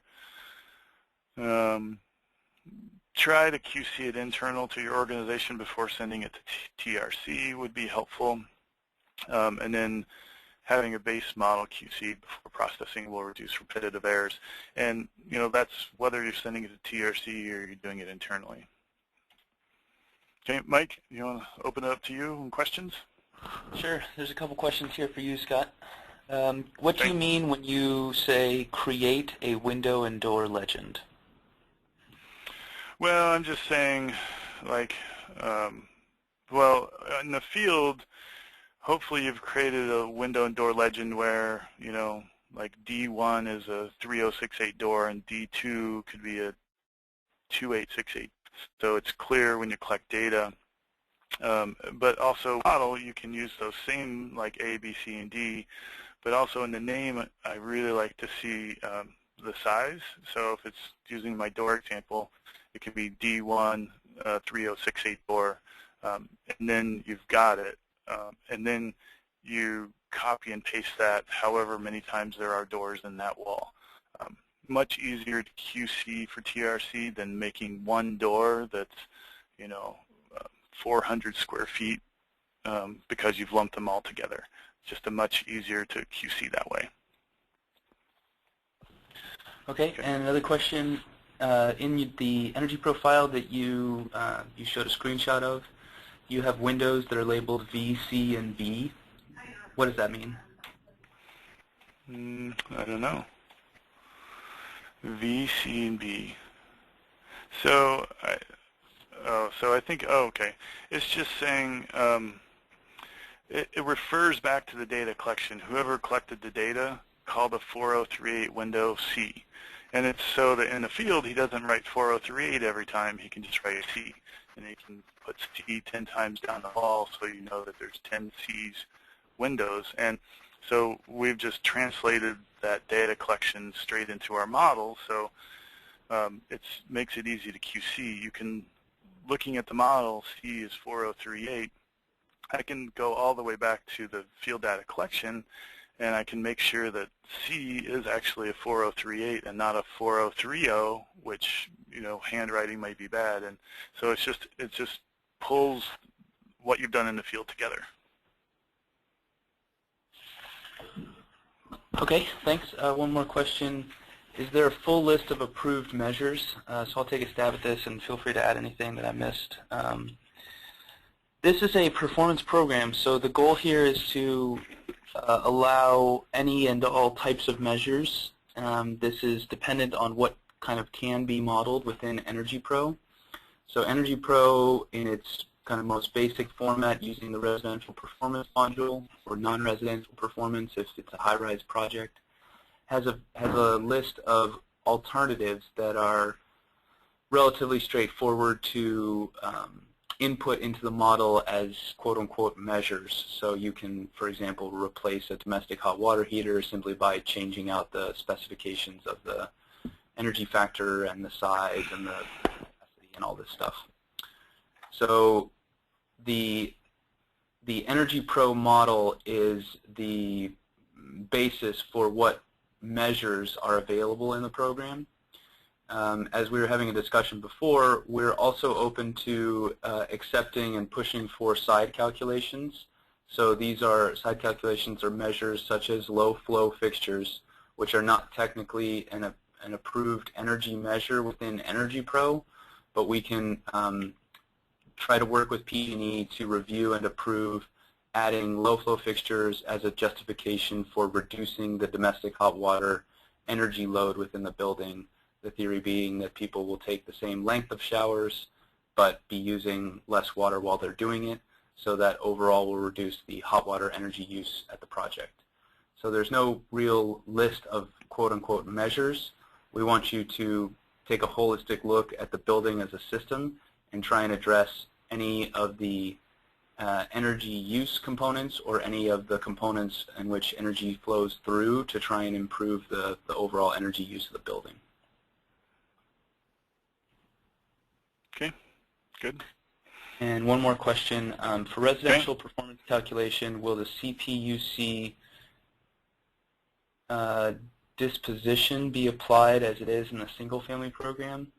Speaker 2: Try to QC it internal to your organization before sending it to TRC would be helpful. And then having a base model QC before processing will reduce repetitive errors. And that's whether you're sending it to TRC or you're doing it internally. Okay, Mike, you want to open it up to you and questions?
Speaker 1: Sure. There's a couple questions here for you, Scott. What do you mean when you say create a window and door legend?
Speaker 2: Well, I'm just saying, like, well, in the field, hopefully you've created a window and door legend where, like D1 is a 3068 door and D2 could be a 2868. So it's clear when you collect data. But also model, you can use those same like A, B, C, and D. But also in the name, I really like to see the size. So if it's using my door example, it could be D1 3068 door, and then you've got it. And then you copy and paste that however many times there are doors in that wall. Much easier to QC for TRC than making one door that's, 400 square feet because you've lumped them all together. It's just a much easier to QC that way.
Speaker 1: Okay, and another question. In the energy profile that you showed a screenshot of, you have windows that are labeled V, C, and B. What does that mean?
Speaker 2: I don't know. V, C, and B. So I think, okay. It's just saying it refers back to the data collection. Whoever collected the data called the 4038 window C. And it's so that in the field, he doesn't write 4038 every time. He can just write C. And he can put C 10 times down the wall so you know that there's 10 C's windows. And so we've just translated that data collection straight into our model. So it makes it easy to QC. You can, looking at the model, C is 4038. I can go all the way back to the field data collection, and I can make sure that C is actually a 4038 and not a 4030, which handwriting might be bad. And so it just pulls what you've done in the field together.
Speaker 1: Okay, thanks. One more question. Is there a full list of approved measures? So I'll take a stab at this, and feel free to add anything that I missed. This is a performance program, so the goal here is to allow any and all types of measures. This is dependent on what kind of can be modeled within Energy Pro. So Energy Pro, in its kind of most basic format, using the residential performance module, or non-residential performance if it's a high-rise project, has a list of alternatives that are relatively straightforward to input into the model as quote-unquote measures. So you can, for example, replace a domestic hot water heater simply by changing out the specifications of the energy factor and the size and the capacity and all this stuff. So the Energy Pro model is the basis for what measures are available in the program. As we were having a discussion before, we're also open to accepting and pushing for side calculations. So these are side calculations or measures such as low flow fixtures, which are not technically an approved energy measure within Energy Pro, but we can try to work with PG&E to review and approve adding low flow fixtures as a justification for reducing the domestic hot water energy load within the building. The theory being that people will take the same length of showers, but be using less water while they're doing it, so that overall will reduce the hot water energy use at the project. So there's no real list of quote-unquote measures. We want you to take a holistic look at the building as a system and try and address any of the energy use components or any of the components in which energy flows through to try and improve the overall energy use of the building.
Speaker 2: Okay, good.
Speaker 1: And one more question. For residential performance calculation, will the CPUC disposition be applied as it is in the single-family program?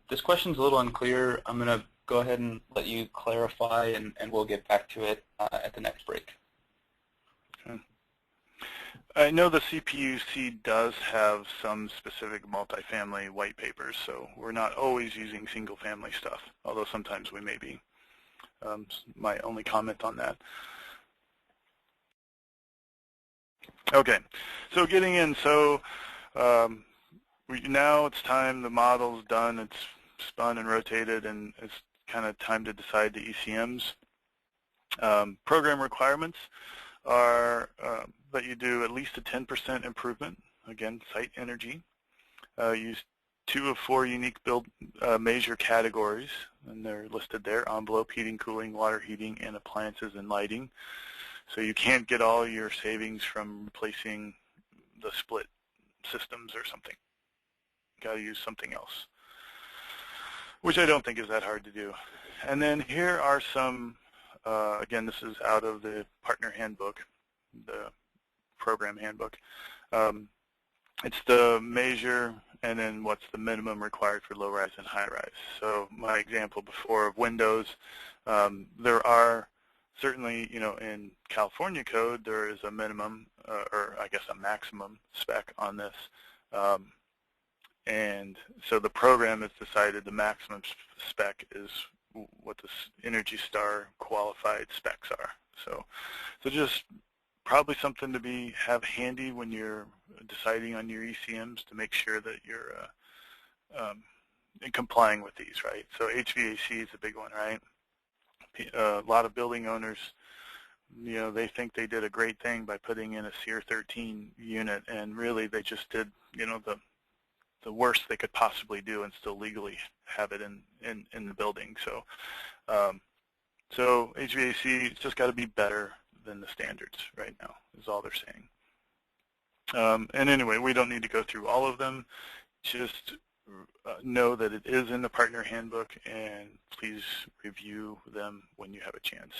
Speaker 1: This question's a little unclear. I'm going to go ahead and let you clarify, and we'll get back to it at the next break.
Speaker 2: Okay. I know the CPUC does have some specific multifamily white papers, so we're not always using single-family stuff, although sometimes we may be. My only comment on that. Okay, so getting in, now it's time, the model's done, it's spun and rotated, and it's kind of time to decide the ECMs. Program requirements are that you do at least a 10% improvement, again, site energy. Use 2 of 4 unique build measure categories, and they're listed there: envelope, heating, cooling, water heating, and appliances and lighting. So you can't get all your savings from replacing the split systems or something. You got to use something else, which I don't think is that hard to do. And then here are some, again, this is out of the partner handbook, the program handbook. It's the measure and then what's the minimum required for low-rise and high-rise. So my example before of windows, there are certainly, in California code, there is a minimum, or I guess a maximum spec on this. And so the program has decided the maximum spec is what the Energy Star qualified specs are. So just probably something to have handy when you're deciding on your ECMs to make sure that you're complying with these, right? So HVAC is a big one, right? A lot of building owners, they think they did a great thing by putting in a SEER 13 unit, and really they just did, the worst they could possibly do and still legally have it in the building. So so HVAC, it's just got to be better than the standards right now, is all they're saying. And anyway, we don't need to go through all of them. Just know that it is in the partner handbook, and please review them when you have a chance,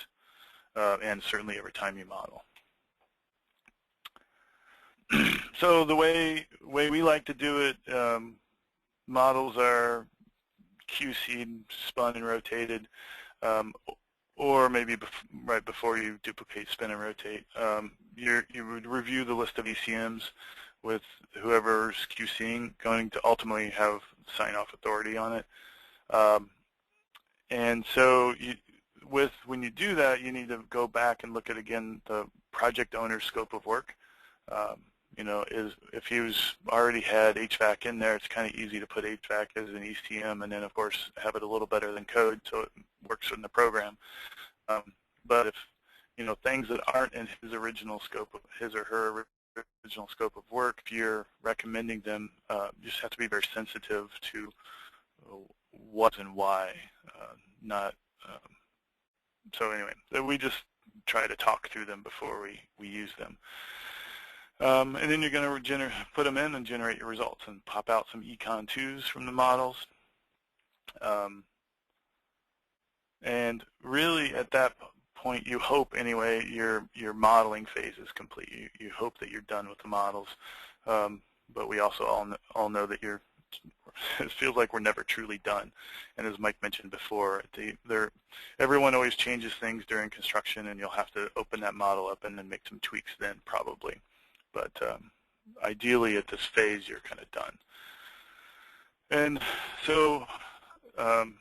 Speaker 2: and certainly every time you model. So the way we like to do it, models are QC'd, spun, and rotated, or maybe right before you duplicate, spin, and rotate. You would review the list of ECMs with whoever's QCing, going to ultimately have sign-off authority on it. And so when you do that, you need to go back and look at, again, the project owner's scope of work. If he's already had HVAC in there, it's kind of easy to put HVAC as an ECM, and then, of course, have it a little better than code so it works in the program. But if, things that aren't in his original scope, his or her original scope of work, if you're recommending them, you just have to be very sensitive to what and why, so anyway, we just try to talk through them before we use them. And then you're going to put them in and generate your results and pop out some Econ 2s from the models. And really at that point, you hope anyway your modeling phase is complete. You hope that you're done with the models. But we also all know that it feels like we're never truly done. And as Mike mentioned before, everyone always changes things during construction, and you'll have to open that model up and then make some tweaks then probably. But ideally at this phase, you're kind of done. And so, kind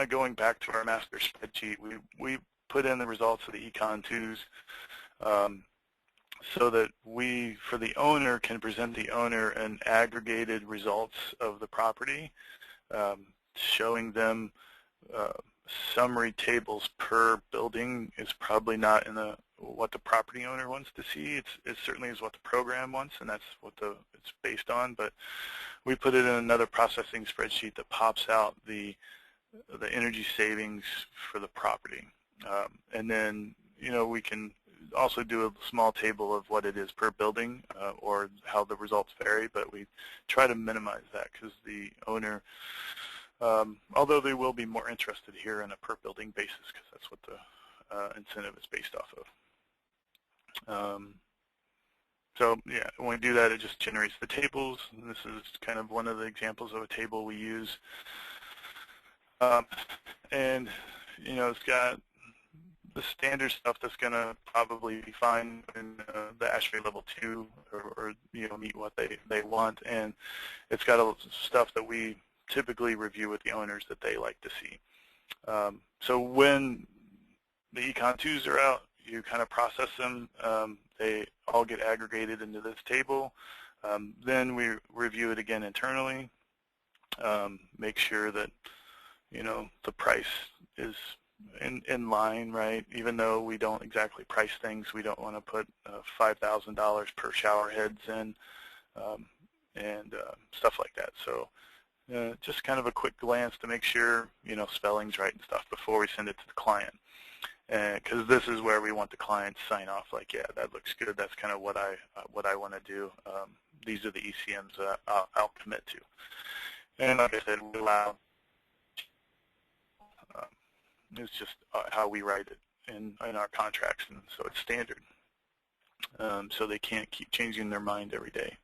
Speaker 2: of going back to our master spreadsheet, we put in the results of the Econ 2s. so that we, for the owner, can present the owner an aggregated results of the property, showing them summary tables per building is probably not in what the property owner wants to see. It certainly is what the program wants, and that's what it's based on. But we put it in another processing spreadsheet that pops out the energy savings for the property, and then we can also do a small table of what it is per building or how the results vary. But we try to minimize that because the owner, although they will be more interested here on a per building basis because that's what the incentive is based off of. So yeah, when we do that, it just generates the tables. And this is kind of one of the examples of a table we use. And it's got the standard stuff that's going to probably be fine in the ASHRAE level 2 or meet what they want. And it's got stuff that we typically review with the owners that they like to see. So when the Econ 2s are out, you kind of process them. They all get aggregated into this table. Then we review it again internally, make sure that the price is in line, right? Even though we don't exactly price things, we don't want to put $5,000 per shower heads in and stuff like that. So just kind of a quick glance to make sure spelling's right and stuff before we send it to the client. Because this is where we want the client to sign off, like, yeah, that looks good. That's kind of what I want to do. These are the ECMs that I'll commit to. And like I said, we allow. It's just how we write it in our contracts, and so it's standard. So they can't keep changing their mind every day.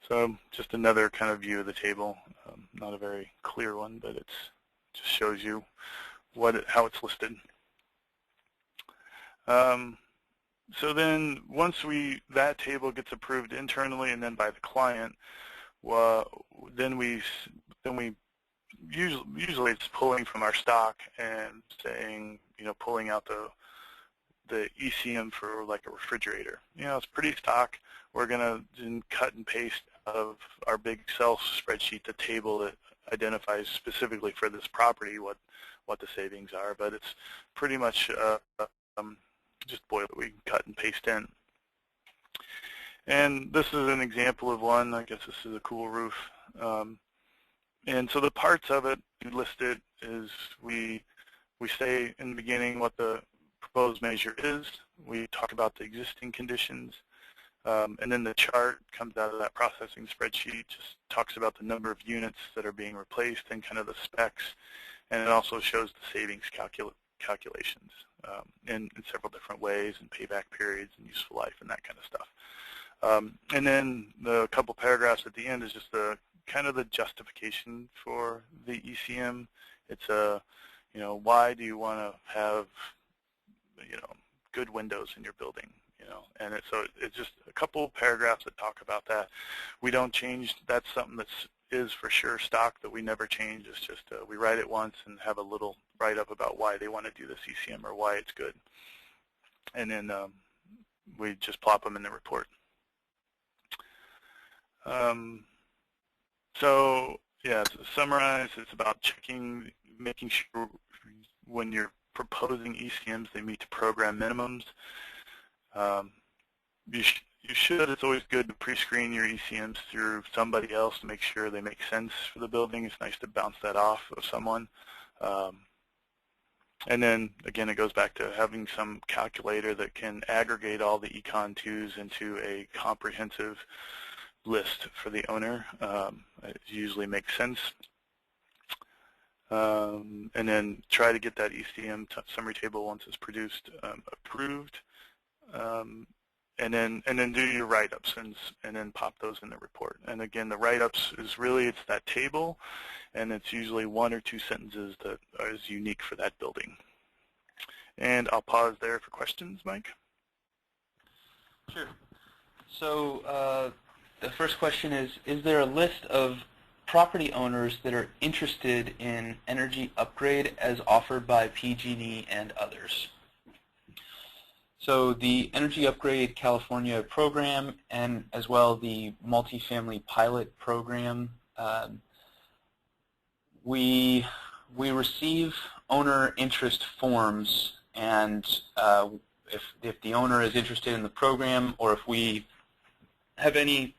Speaker 2: So just another kind of view of the table. Not a very clear one, but it just shows you how it's listed. So then once that table gets approved internally and then by the client, then we usually it's pulling from our stock and saying, pulling out the ECM for like a refrigerator. It's pretty stock. We're going to cut and paste out of our big Excel spreadsheet the table that identifies specifically for this property what the savings are, but it's pretty much just boiler we can cut and paste in. And this is an example of one. I guess this is a cool roof. And so the parts of it listed is we say in the beginning what the proposed measure is. We talk about the existing conditions. And then the chart comes out of that processing spreadsheet, just talks about the number of units that are being replaced and kind of the specs. And it also shows the savings calculations in several different ways, and payback periods and useful life and that kind of stuff. And then the couple paragraphs at the end is just the kind of the justification for the ECM. It's why do you want to have good windows in your building? And so it's just a couple paragraphs that talk about that. We don't change. That's something that is for sure stock that we never change. It's just we write it once and have a little write-up about why they want to do this ECM or why it's good. And then we just plop them in the report. So yeah, to summarize, it's about making sure when you're proposing ECMs, they meet the program minimums. You should, it's always good to pre-screen your ECMs through somebody else to make sure they make sense for the building. It's nice to bounce that off of someone. And then, again, it goes back to having some calculator that can aggregate all the Econ 2s into a comprehensive list for the owner. It usually makes sense. And then try to get that ECM summary table once it's produced approved. And then do your write-ups and then pop those in the report. And again, the write-ups is really, it's that table, and it's usually 1 or 2 sentences that is unique for that building. And I'll pause there for questions, Mike.
Speaker 1: Sure. So the first question is there a list of property owners that are interested in energy upgrade as offered by PG&E and others? So the Energy Upgrade California program, and as well the multifamily pilot program, we receive owner interest forms, and if the owner is interested in the program, or if we have any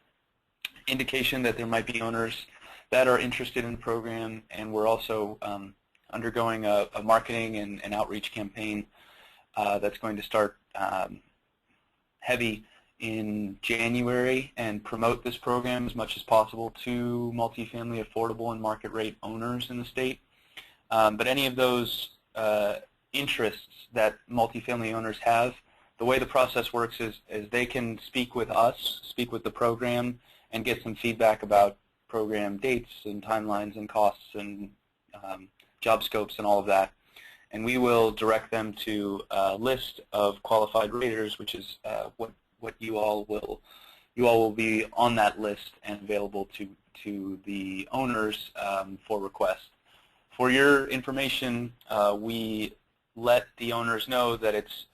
Speaker 1: indication that there might be owners that are interested in the program, and we're also undergoing a marketing and outreach campaign that's going to start heavy in January and promote this program as much as possible to multifamily affordable and market rate owners in the state. But any of those interests that multifamily owners have, the way the process works is they can speak with us, speak with the program, and get some feedback about program dates and timelines and costs and job scopes and all of that. And we will direct them to a list of qualified raters, which is what you all will be on that list and available to the owners for request. For your information, we let the owners know that it's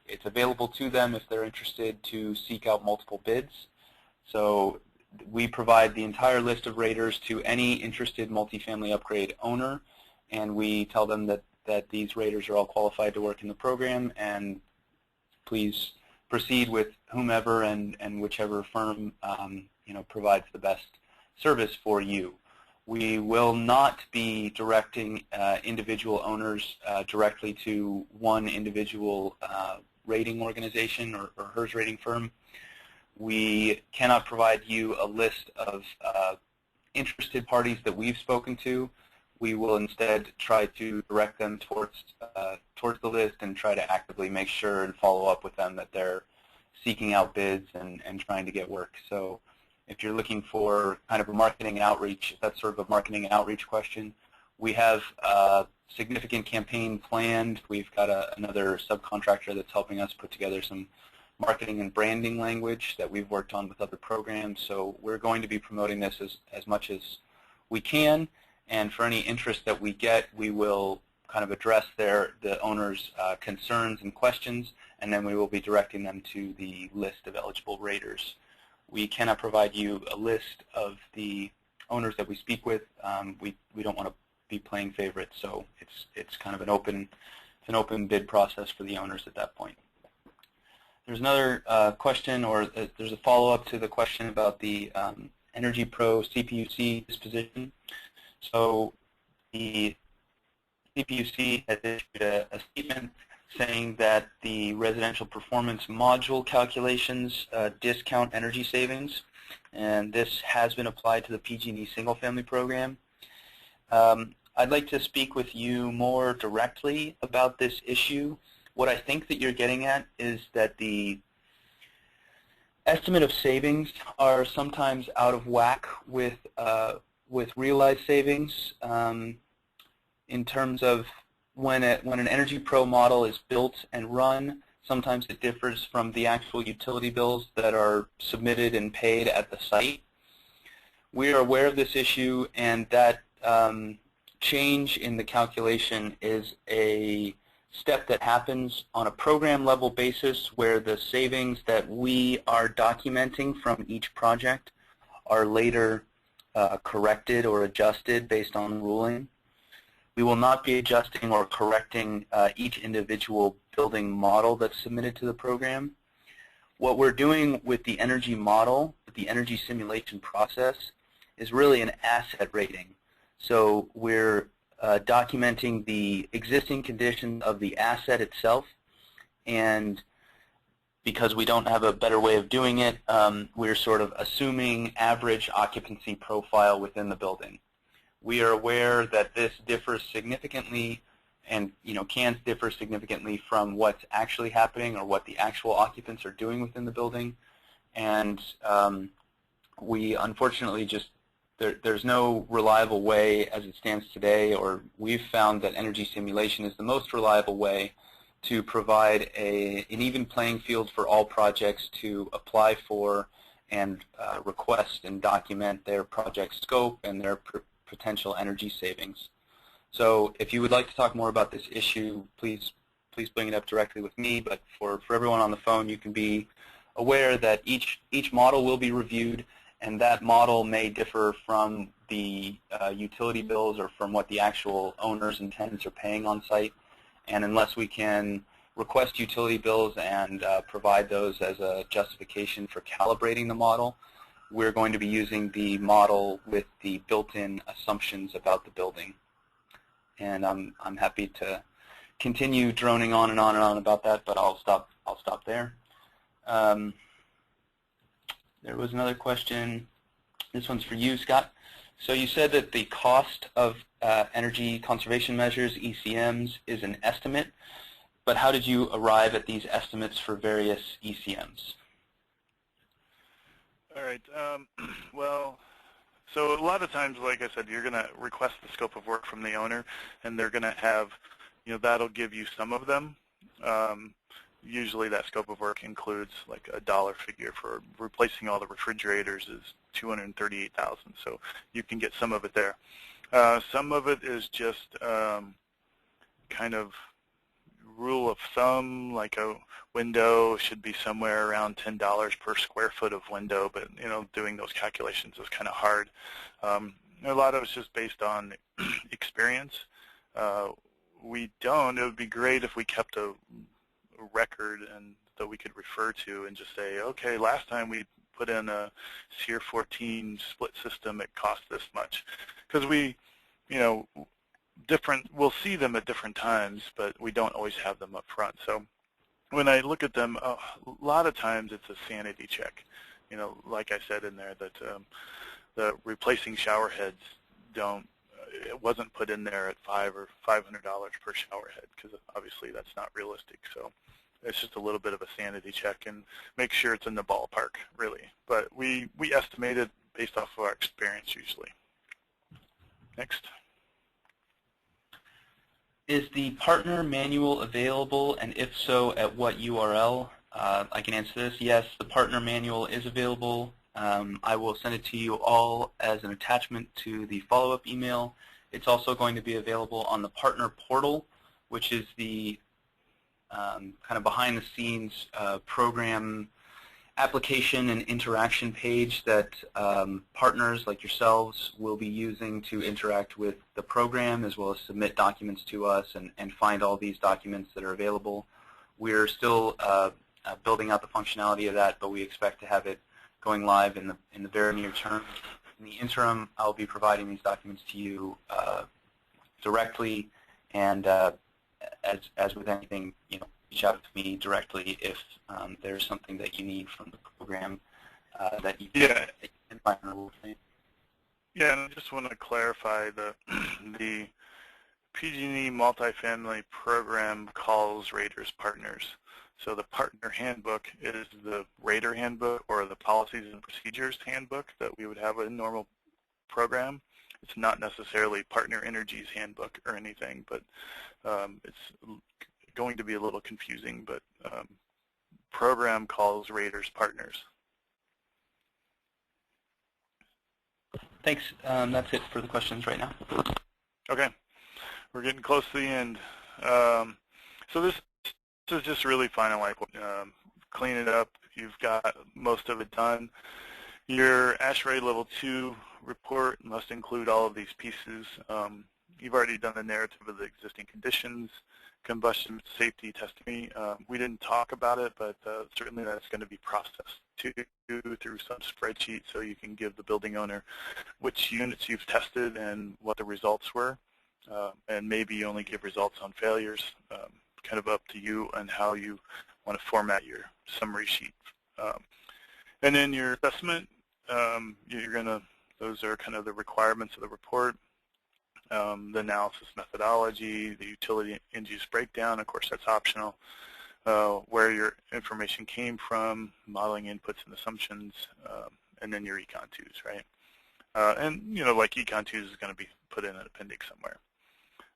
Speaker 1: it's available to them if they're interested to seek out multiple bids. So we provide the entire list of raters to any interested multifamily upgrade owner, and we tell them that these raters are all qualified to work in the program, and please proceed with whomever and whichever firm provides the best service for you. We will not be directing individual owners directly to one individual rating organization or HERS rating firm. We cannot provide you a list of interested parties that we've spoken to. We will instead try to direct them towards the list and try to actively make sure and follow up with them that they're seeking out bids and trying to get work. So if you're looking for kind of a marketing outreach, if that's sort of a marketing outreach question, we have a significant campaign planned. We've got another subcontractor that's helping us put together some marketing and branding language that we've worked on with other programs. So we're going to be promoting this as much as we can. And for any interest that we get, we will kind of address the owner's concerns and questions, and then we will be directing them to the list of eligible raters. We cannot provide you a list of the owners that we speak with. We don't want to be playing favorites, so it's kind of an open bid process for the owners at that point. There's another question, or there's a follow-up to the question about the Energy Pro CPUC disposition. So the CPUC has issued a statement saying that the residential performance module calculations discount energy savings, and this has been applied to the PG&E single-family program. I'd like to speak with you more directly about this issue. What I think that you're getting at is that the estimate of savings are sometimes out of whack with realized savings in terms of when an Energy Pro model is built and run. Sometimes it differs from the actual utility bills that are submitted and paid at the site. We are aware of this issue, and that change in the calculation is a step that happens on a program level basis, where the savings that we are documenting from each project are later corrected or adjusted based on ruling. We will not be adjusting or correcting each individual building model that's submitted to the program. What we're doing with the energy model, the energy simulation process, is really an asset rating. So we're documenting the existing condition of the asset itself, and because we don't have a better way of doing it, we're sort of assuming average occupancy profile within the building. We are aware that this differs significantly, and can differ significantly from what's actually happening or what the actual occupants are doing within the building, and we unfortunately just there's no reliable way as it stands today, or we've found that energy simulation is the most reliable way to provide an even playing field for all projects to apply for and request and document their project scope and their potential energy savings. So if you would like to talk more about this issue, please please bring it up directly with me. But for everyone on the phone, you can be aware that each model will be reviewed, and that model may differ from the utility bills or from what the actual owners and tenants are paying on site. And unless we can request utility bills and provide those as a justification for calibrating the model, we're going to be using the model with the built-in assumptions about the building. And I'm happy to continue droning on and on and on about that, but I'll stop there. There was another question. This one's for you, Scott. So you said that the cost of energy conservation measures, ECMs, is an estimate, but how did you arrive at these estimates for various ECMs?
Speaker 2: All right. Well, so a lot of times, like I said, you're going to request the scope of work from the owner, and they're going to have, that'll give you some of them. Usually that scope of work includes like a dollar figure for replacing all the refrigerators is $238,000, so you can get some of it there. Some of it is just kind of rule of thumb, like a window should be somewhere around $10 per square foot of window, but doing those calculations is kind of hard. A lot of it's just based on experience. It would be great if we kept a record and that we could refer to and just say, okay, last time we put in a SEER 14 split system, it cost this much, because we'll see them at different times, but we don't always have them up front. So when I look at them, a lot of times it's a sanity check. Like I said in there, that the replacing shower heads it wasn't put in there at $500 or $500 per shower head, because obviously that's not realistic. So it's just a little bit of a sanity check and make sure it's in the ballpark, really. But we estimate it based off of our experience usually. Next.
Speaker 1: Is the partner manual available, and if so, at what URL? I can answer this. Yes, the partner manual is available. I will send it to you all as an attachment to the follow-up email. It's also going to be available on the partner portal, which is the kind of behind-the-scenes program application and interaction page that partners like yourselves will be using to interact with the program, as well as submit documents to us and find all these documents that are available. We're still building out the functionality of that, but we expect to have it going live in the very near term. In the interim, I'll be providing these documents to you directly, and as with anything, reach out to me directly if there's something that you need from the program that you can find on the website.
Speaker 2: Yeah, and I just want to clarify the PG&E Multifamily program calls raters partners. So the partner handbook is the rater handbook or the policies and procedures handbook that we would have in a normal program. It's not necessarily Partner Energy's handbook or anything, but it's going to be a little confusing, but program calls raters partners.
Speaker 1: Thanks. That's it for the questions right now.
Speaker 2: Okay. We're getting close to the end. So this is just really final, like clean it up. You've got most of it done. Your ASHRAE Level 2 report must include all of these pieces. You've already done the narrative of the existing conditions, combustion safety testing. We didn't talk about it, but certainly that's going to be processed through some spreadsheet, so you can give the building owner which units you've tested and what the results were, and maybe you only give results on failures. Kind of up to you and how you want to format your summary sheet. And then your assessment, those are kind of the requirements of the report. The analysis methodology, the utility end-use breakdown, of course that's optional, where your information came from, modeling inputs and assumptions, and then your Econ 2s, right? And like Econ 2s is going to be put in an appendix somewhere.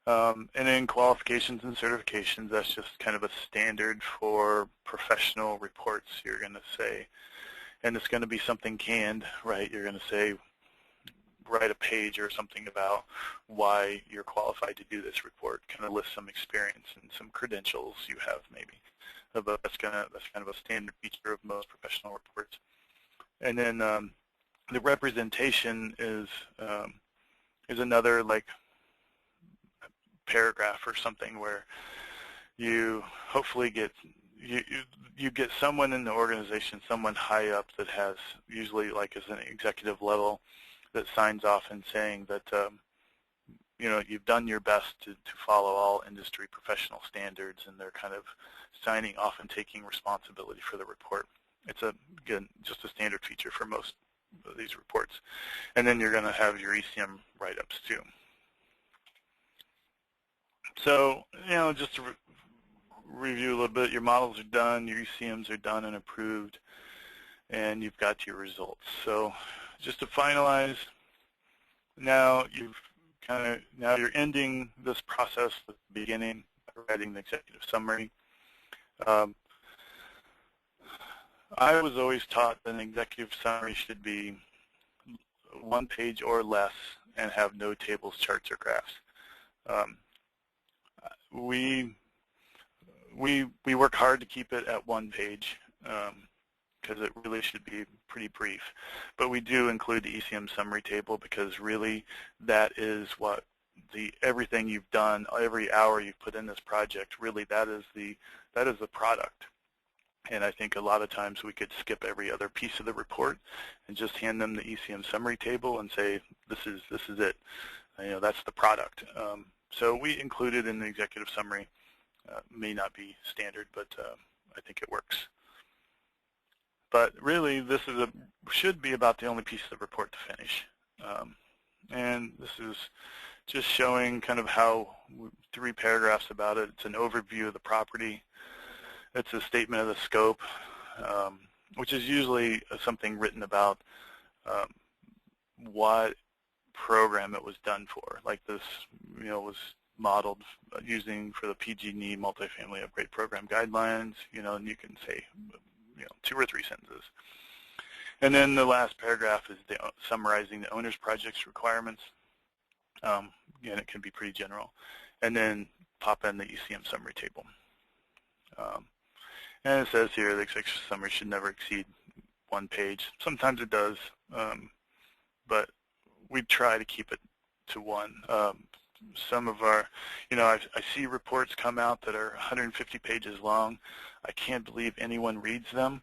Speaker 2: And then qualifications and certifications, that's just kind of a standard for professional reports, you're going to say. And it's going to be something canned, right? You're going to say write a page or something about why you're qualified to do this report, kind of list some experience and some credentials you have maybe. But that's kind of a standard feature of most professional reports. And then the representation is another like paragraph or something where you hopefully get you get someone in the organization, someone high up that has usually like as an executive level that signs off and saying that you know, you've done your best to follow all industry professional standards, and they're kind of signing off and taking responsibility for the report. It's again just a standard feature for most of these reports. And then you're going to have your ECM write-ups too. So, you know, just to review a little bit, your models are done, your ECMs are done and approved, and you've got your results. So just to finalize, now you're ending this process at the beginning, writing the executive summary. I was always taught that an executive summary should be 1 page or less and have no tables, charts, or graphs. We work hard to keep it at 1 page because it really should be pretty brief. But we do include the ECM summary table because really that is what everything you've done, every hour you've put in this project, really that is the product. And I think a lot of times we could skip every other piece of the report and just hand them the ECM summary table and say, this is it. You know, that's the product. So we include it in the executive summary. May not be standard, but I think it works. But really, this should be about the only piece of the report to finish. And this is just showing kind of how 3 paragraphs about it. It's an overview of the property. It's a statement of the scope, which is usually something written about what program it was done for. Like this, you know, was modeled using for the PG&E Multifamily Upgrade Program guidelines, you know, and you can say, you know, 2 or 3 sentences. And then the last paragraph is summarizing the owner's project's requirements. Again, it can be pretty general. And then pop in the ECM summary table. And it says here the executive summary should never exceed 1 page. Sometimes it does, but we try to keep it to 1. Some of our, you know, I see reports come out that are 150 pages long. I can't believe anyone reads them.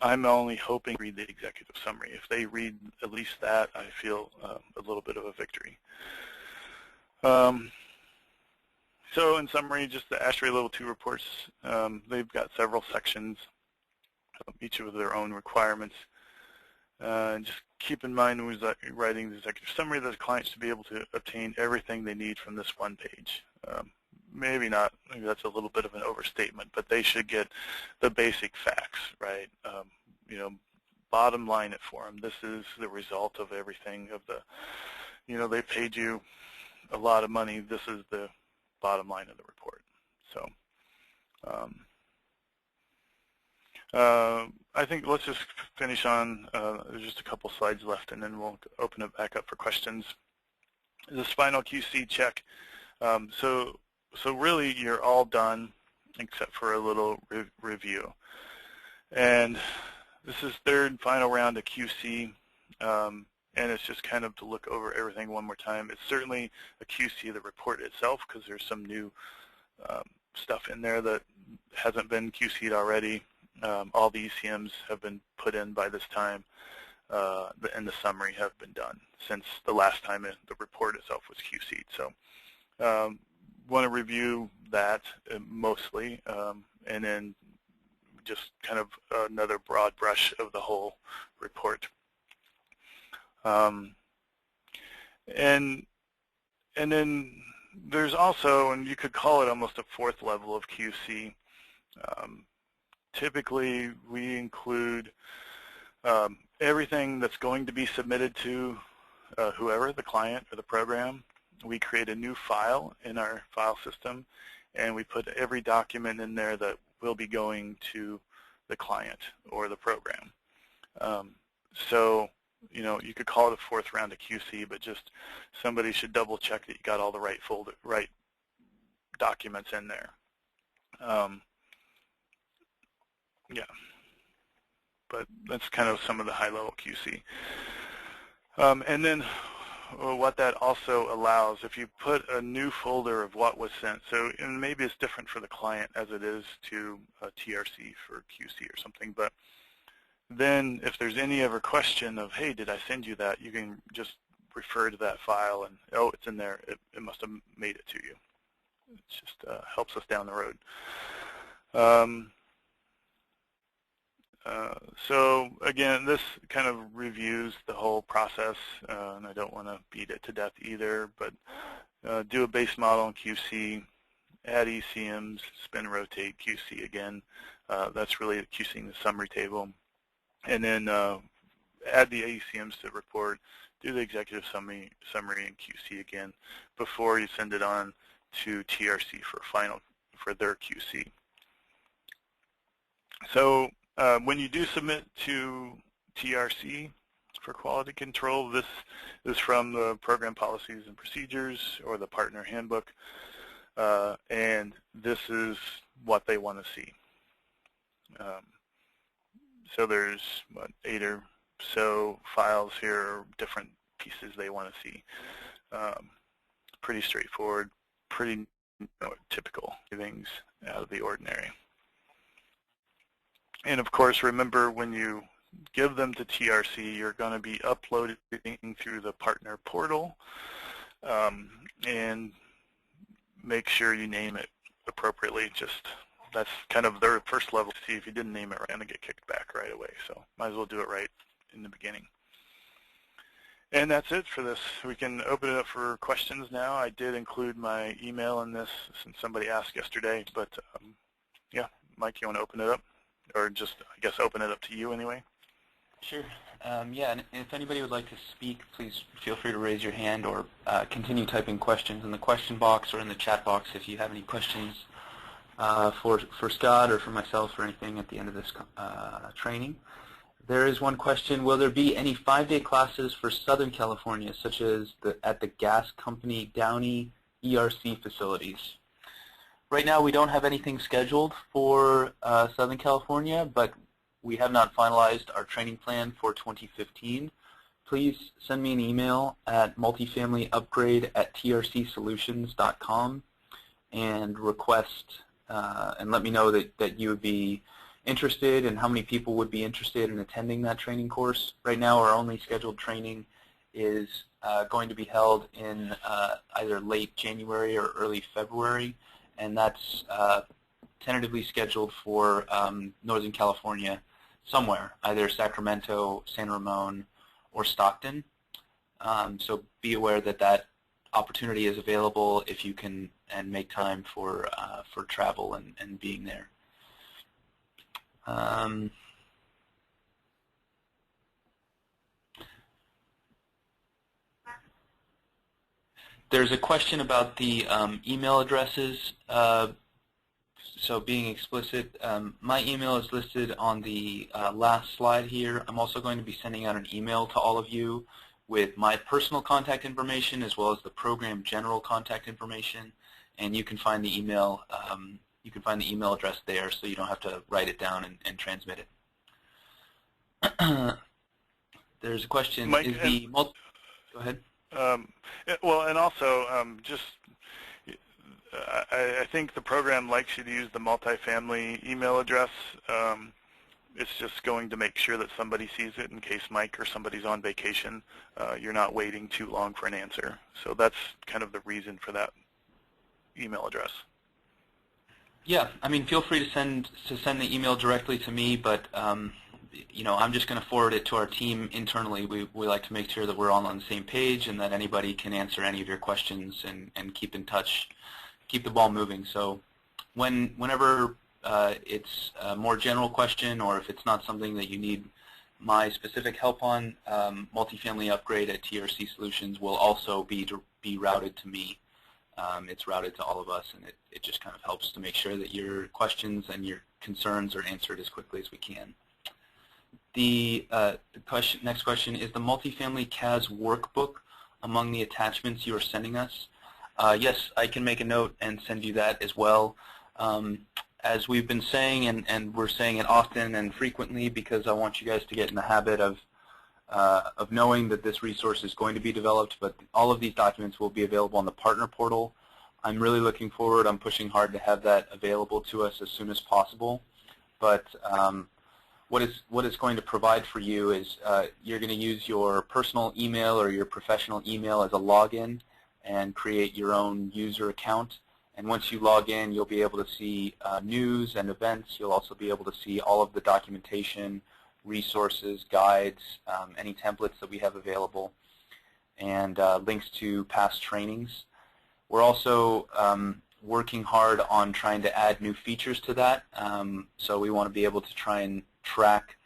Speaker 2: I'm only hoping to read the executive summary. If they read at least that, I feel a little bit of a victory. So in summary, just the ASHRAE Level 2 reports, they've got several sections, each with their own requirements. And just keep in mind when we're writing the executive summary that the client should be able to obtain everything they need from this 1 page. Maybe not, maybe that's a little bit of an overstatement, but they should get the basic facts, right? You know, bottom line it for them. This is the result of everything of the, you know, they paid you a lot of money. This is the bottom line of the report. So I think let's just finish on, there's just a couple slides left and then we'll open it back up for questions. This final QC check. So really you're all done except for a little review. And this is 3rd final round of QC. And it's just kind of to look over everything one more time. It's certainly a QC of the report itself because there's some new stuff in there that hasn't been QC'd already. All the ECMs have been put in by this time, and the summary have been done since the last time the report itself was QC'd. So want to review that mostly, and then just kind of another broad brush of the whole report. And then there's also, and you could call it almost a 4th level of QC. Typically, we include everything that's going to be submitted to whoever, the client or the program. We create a new file in our file system, and we put every document in there that will be going to the client or the program. So you could call it a fourth round of QC, but just somebody should double check that you got all the right documents in there. Yeah, but that's kind of some of the high-level QC. And then what that also allows, if you put a new folder of what was sent, so and maybe it's different for the client as it is to a TRC for QC or something, but then if there's any ever question of, hey, did I send you that, you can just refer to that file and, oh, it's in there, it must have made it to you. It just helps us down the road. So again, this kind of reviews the whole process, and I don't want to beat it to death either, but do a base model in QC, add ECMs, spin, rotate, QC again. That's really QCing the summary table. And then add the ECMs to the report, do the executive summary and QC again before you send it on to TRC for their QC. So when you do submit to TRC for quality control, this is from the program policies and procedures or the partner handbook, and this is what they want to see. So there's, 8 or so files here, different pieces they want to see. Pretty straightforward, pretty typical things out of the ordinary. And of course, remember when you give them to TRC, you're going to be uploading through the partner portal, and make sure you name it appropriately. That's kind of their first level to see if you didn't name it right, and get kicked back right away. So might as well do it right in the beginning. And that's it for this. We can open it up for questions now. I did include my email in this since somebody asked yesterday, but yeah, Mike, you want to open it up? Or just, I guess, open it up to you anyway?
Speaker 1: Sure. Yeah, and if anybody would like to speak, please feel free to raise your hand or continue typing questions in the question box or in the chat box if you have any questions for Scott or for myself or anything at the end of this training. There is one question: will there be any 5-day classes for Southern California, such as at the gas company Downey ERC facilities? Right now we don't have anything scheduled for Southern California, but we have not finalized our training plan for 2015. Please send me an email at multifamilyupgrade@trcsolutions.com and request and let me know that you would be interested and how many people would be interested in attending that training course. Right now our only scheduled training is going to be held in either late January or early February, and that's tentatively scheduled for Northern California somewhere, either Sacramento, San Ramon, or Stockton. So be aware that that opportunity is available if you can and make time for travel and being there. There's a question about the email addresses. So being explicit, my email is listed on the last slide here. I'm also going to be sending out an email to all of you with my personal contact information as well as the program general contact information, and you can find the email. You can find the email address there, so you don't have to write it down and transmit it. There's a question:
Speaker 2: Mike,
Speaker 1: is the go ahead?
Speaker 2: Well, and also just. I think the program likes you to use the multifamily email address. It's just going to make sure that somebody sees it in case Mike or somebody's on vacation. You're not waiting too long for an answer. So that's kind of the reason for that email address.
Speaker 1: Yeah, I mean, feel free to send the email directly to me, but you know, I'm just going to forward it to our team internally. We like to make sure that we're all on the same page and that anybody can answer any of your questions and keep in touch. Keep the ball moving. So whenever it's a more general question, or if it's not something that you need my specific help on, multifamily upgrade at TRC Solutions will also be routed to me. It's routed to all of us, and it just kind of helps to make sure that your questions and your concerns are answered as quickly as we can. Next question, is the multifamily CAS workbook among the attachments you are sending us? Yes, I can make a note and send you that as well. As we've been saying, and we're saying it often and frequently because I want you guys to get in the habit of knowing that this resource is going to be developed, but all of these documents will be available on the partner portal. I'm really looking forward. I'm pushing hard to have that available to us as soon as possible. But what it's going to provide for you is you're going to use your personal email or your professional email as a login and create your own user account. And once you log in, you'll be able to see news and events. You'll also be able to see all of the documentation, resources, guides, any templates that we have available, and links to past trainings. We're also working hard on trying to add new features to that. So we want to be able to try and track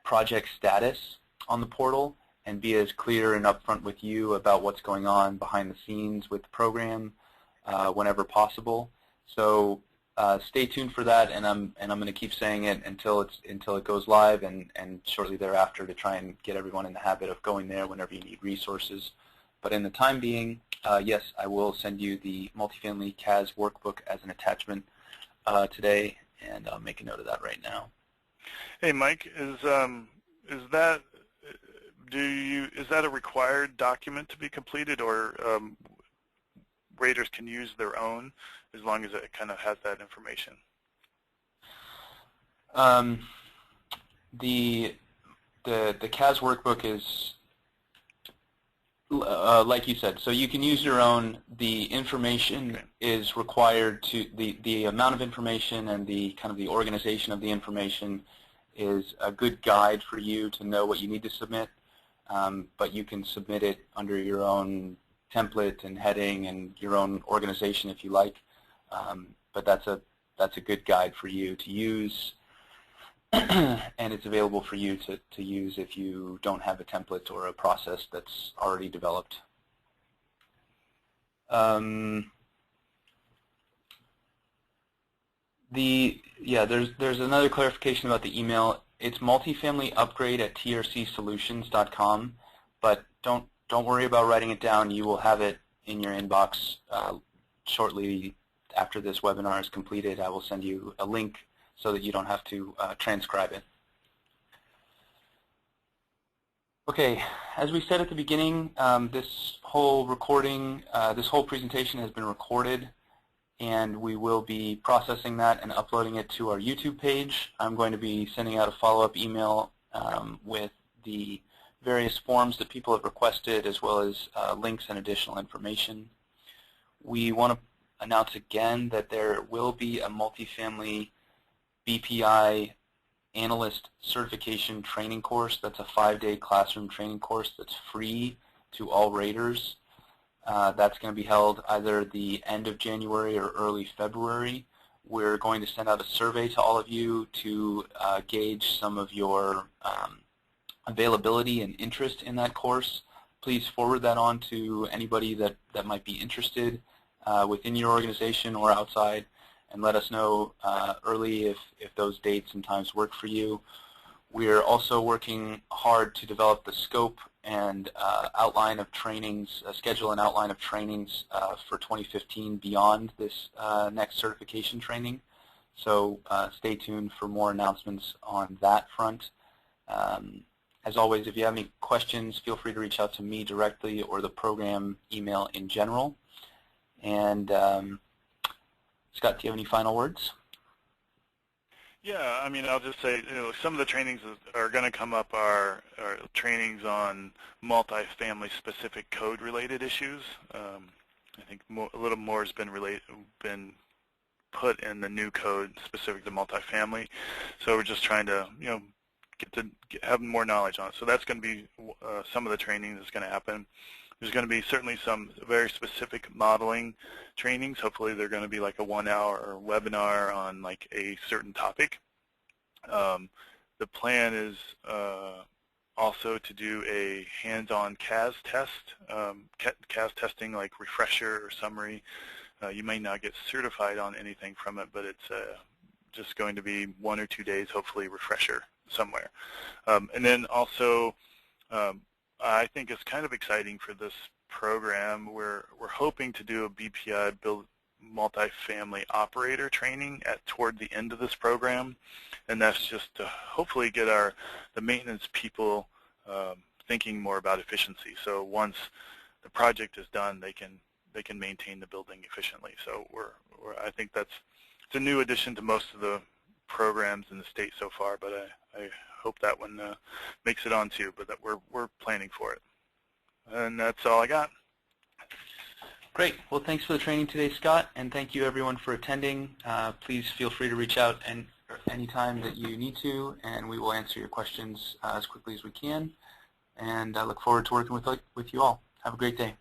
Speaker 1: project status on the portal and be as clear and upfront with you about what's going on behind the scenes with the program whenever possible. So stay tuned for that, and I'm going to keep saying it until it goes live, and shortly thereafter to try and get everyone in the habit of going there whenever you need resources. But in the time being, yes, I will send you the multifamily CAS workbook as an attachment today, and I'll make a note of that right now.
Speaker 2: Hey, Mike, is that a required document to be completed, or raters can use their own as long as it kind of has that information?
Speaker 1: The CAS workbook is like you said, so you can use your own. The information is required to the amount of information and the kind of the organization of the information is a good guide for you to know what you need to submit. But you can submit it under your own template and heading and your own organization if you like. But that's a good guide for you to use. And it's available for you to use if you don't have a template or a process that's already developed. There's another clarification about the email. It's multifamilyupgrade@trcsolutions.com, but don't worry about writing it down. You will have it in your inbox shortly after this webinar is completed. I will send you a link so that you don't have to transcribe it. Okay, as we said at the beginning, this whole presentation has been recorded, and we will be processing that and uploading it to our YouTube page. I'm going to be sending out a follow-up email with the various forms that people have requested, as well as links and additional information. We want to announce again that there will be a multifamily BPI analyst certification training course. That's a 5-day classroom training course that's free to all raters. That's going to be held either the end of January or early February. We're going to send out a survey to all of you to gauge some of your availability and interest in that course. Please forward that on to anybody that might be interested within your organization or outside, and let us know early if those dates and times work for you. We're also working hard to develop the scope and outline of trainings, schedule and outline of trainings for 2015 beyond this next certification training. So stay tuned for more announcements on that front. As always, if you have any questions, feel free to reach out to me directly or the program email in general. And Scott, do you have any final words?
Speaker 2: Yeah, I mean, I'll just say, some of the trainings that are going to come up are trainings on multifamily specific code related issues. I think a little more has been put in the new code specific to multifamily. So we're just trying to, have more knowledge on it. So that's going to be some of the training that's going to happen. There's going to be certainly some very specific modeling trainings. Hopefully they're going to be like a 1-hour webinar on like a certain topic. The plan is also to do a hands-on CAS test, CAS testing like refresher or summary. You may not get certified on anything from it, but it's just going to be 1 or 2 days, hopefully refresher somewhere. And then also, I think it's kind of exciting for this program. We're hoping to do a BPI build multifamily operator training toward the end of this program, and that's just to hopefully get the maintenance people thinking more about efficiency. So once the project is done, they can maintain the building efficiently. So I think it's a new addition to most of the programs in the state so far, but I hope that one makes it on too. But that we're planning for it, and that's all I got.
Speaker 1: Great. Well, thanks for the training today, Scott, and thank you everyone for attending. Please feel free to reach out anytime that you need to, and we will answer your questions as quickly as we can. And I look forward to working with you all. Have a great day.